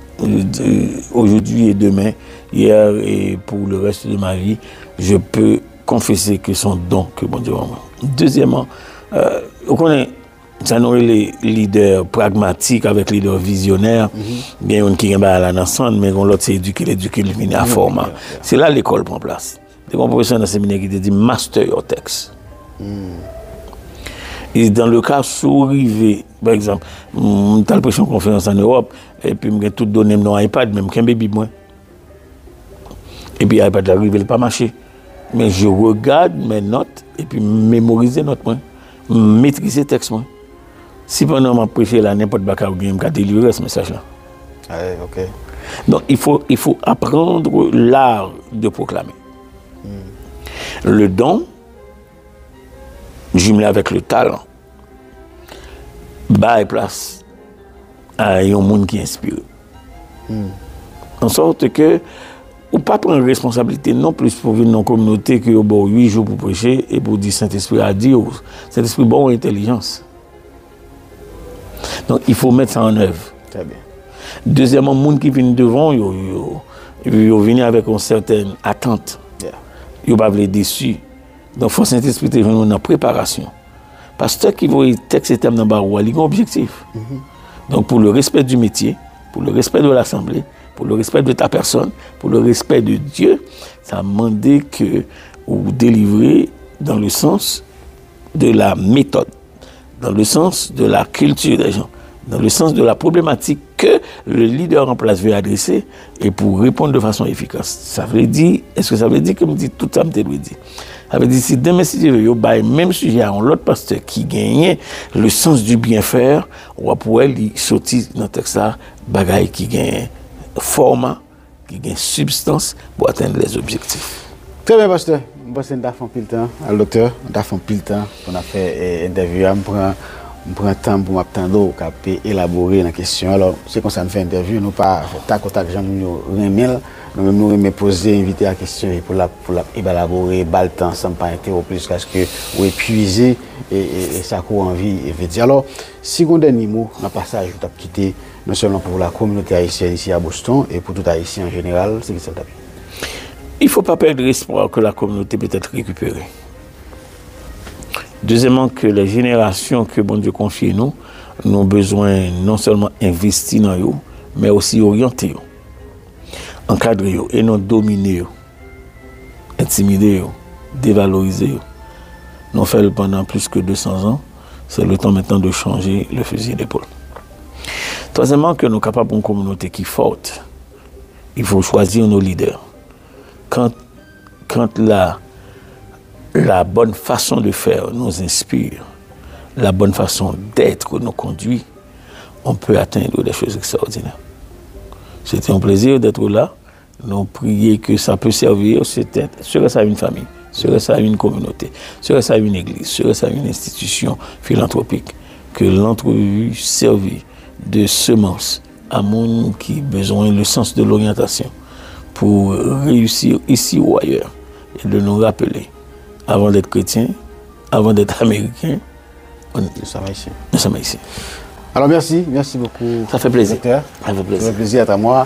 aujourd'hui et demain, hier et pour le reste de ma vie, je peux confesser que c'est un don que bon Dieu m'a. Deuxièmement, On connaît, ça nous les leaders pragmatiques avec les leaders visionnaires, bien on qui est là dans centre, mais on l'autre c'est éduquer, le venir à format. C'est là l'école prend place. Des professeurs dans le séminaire qui te dit master your text. Et dans le cas sous-rivé, par exemple, tu as le pression conférence en Europe, et puis je tout donné mon iPad, même qu'un bébé moi. Et puis l'iPad arrive, il n'a pas marché. Mais je regarde mes notes et puis mémoriser notes moi. Maîtriser le texte moi. Si pendant ma prêché là, n'importe quoi, je vais délivrer ce message là. Ok. Donc il faut apprendre l'art de proclamer. Le don, jumelé avec le talent, bas et place à un monde qui inspire. En sorte que, ou pas prendre responsabilité non plus pour venir dans la communauté que bon 8 jours pour prêcher et pour dire Saint-Esprit a dit, Saint-Esprit bon intelligence. Donc il faut mettre ça en œuvre. Très bien. Deuxièmement, les gens qui viennent devant, ils viennent avec une certaine attente. Ils ne sont pas déçus. Donc, il faut Saint-Esprit te dans la préparation. Pasteur qui voit le texte et thème dans le barreau, il a un objectif. Donc, pour le respect du métier, pour le respect de l'Assemblée, pour le respect de ta personne, pour le respect de Dieu, ça a demandé que vous délivrez dans le sens de la méthode, dans le sens de la culture des gens, dans le sens de la problématique que le leader en place veut adresser et pour répondre de façon efficace. Ça veut dire, est-ce que ça veut dire que me dit tout ça me te dit? Ça veut dire si demain si tu veux bailler même sujet à un autre pasteur qui gagne le sens du bien faire, on va pouvoir lui sortir dans le texte là bagaille qui gagne format, qui gagne substance pour atteindre les objectifs. Très bien pasteur. Je pense que nous avons fait pile temps à le docteur, nous avons fait pile temps pour faire interview. Je prends le temps pour m'attendre pour élaborer la question. Alors, c'est comme ça nous fait interview, nous pas tac au tac, nous remettre, nous remettre poser, inviter la question et pour élaborer, le temps sans pas interrompre plus parce que vous épuisez et ça court envie et veut dire. Alors, si vous avez un dernier mot, dans le passage, vous avez quitté non seulement pour la communauté haïtienne ici à Boston et pour tout Haïtien en général, c'est que ça t'appelle. Il ne faut pas perdre l'espoir que la communauté peut être récupérée. Deuxièmement, que les générations que bon Dieu confie nous ont besoin non seulement investir dans eux, mais aussi orienter eux, encadrer eux et non dominer eux, intimider eux, dévaloriser eux. Nous faisons pendant plus que 200 ans, c'est le temps maintenant de changer le fusil d'épaule. Troisièmement, que nous sommes capables d'une communauté qui est forte. Il faut choisir nos leaders. Quand la bonne façon de faire nous inspire, la bonne façon d'être nous conduit, on peut atteindre des choses extraordinaires. C'était un plaisir d'être là. Nous prions que ça peut servir, serait-ce à une famille, serait-ce à une communauté, serait-ce à une église, serait-ce à une institution philanthropique, que l'entrevue servit de semence à monde qui a besoin le sens de l'orientation pour réussir ici ou ailleurs et de nous rappeler, avant d'être chrétien, avant d'être américain, nous sommes haïtiens. Nous sommes haïtiens. Alors merci beaucoup. Ça fait plaisir. Docteur. Ça fait plaisir. Ça fait plaisir à moi.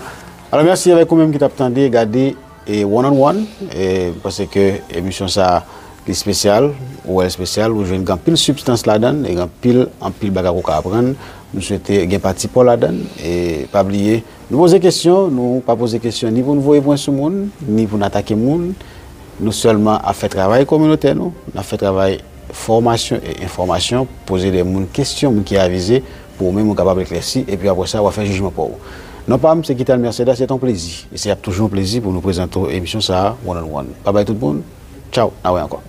Alors merci avec vous-même qui t'attendez, regarder et one-on-one, parce que l'émission ça est spéciale, ou elle est spéciale, où j'ai une pile substance là-dedans, et en pile bagarre à apprendre. Nous souhaitons une partie pour là-dedans, et pas oublier, nous poser des questions, nous pas poser des questions ni pour nous voir point sur le monde, ni pour nous attaquer le monde. Nous seulement à faire travail communautaire, nous à faire travail formation et information, poser des questions qui avisées pour même être capable d'éclaircir, et puis après ça, on va faire jugement pour vous. Non pas, c'est Kital Mercedes, c'est un plaisir. Et c'est toujours un plaisir pour nous présenter l'émission ça, one on one. Bye bye tout le monde. Ciao, à encore.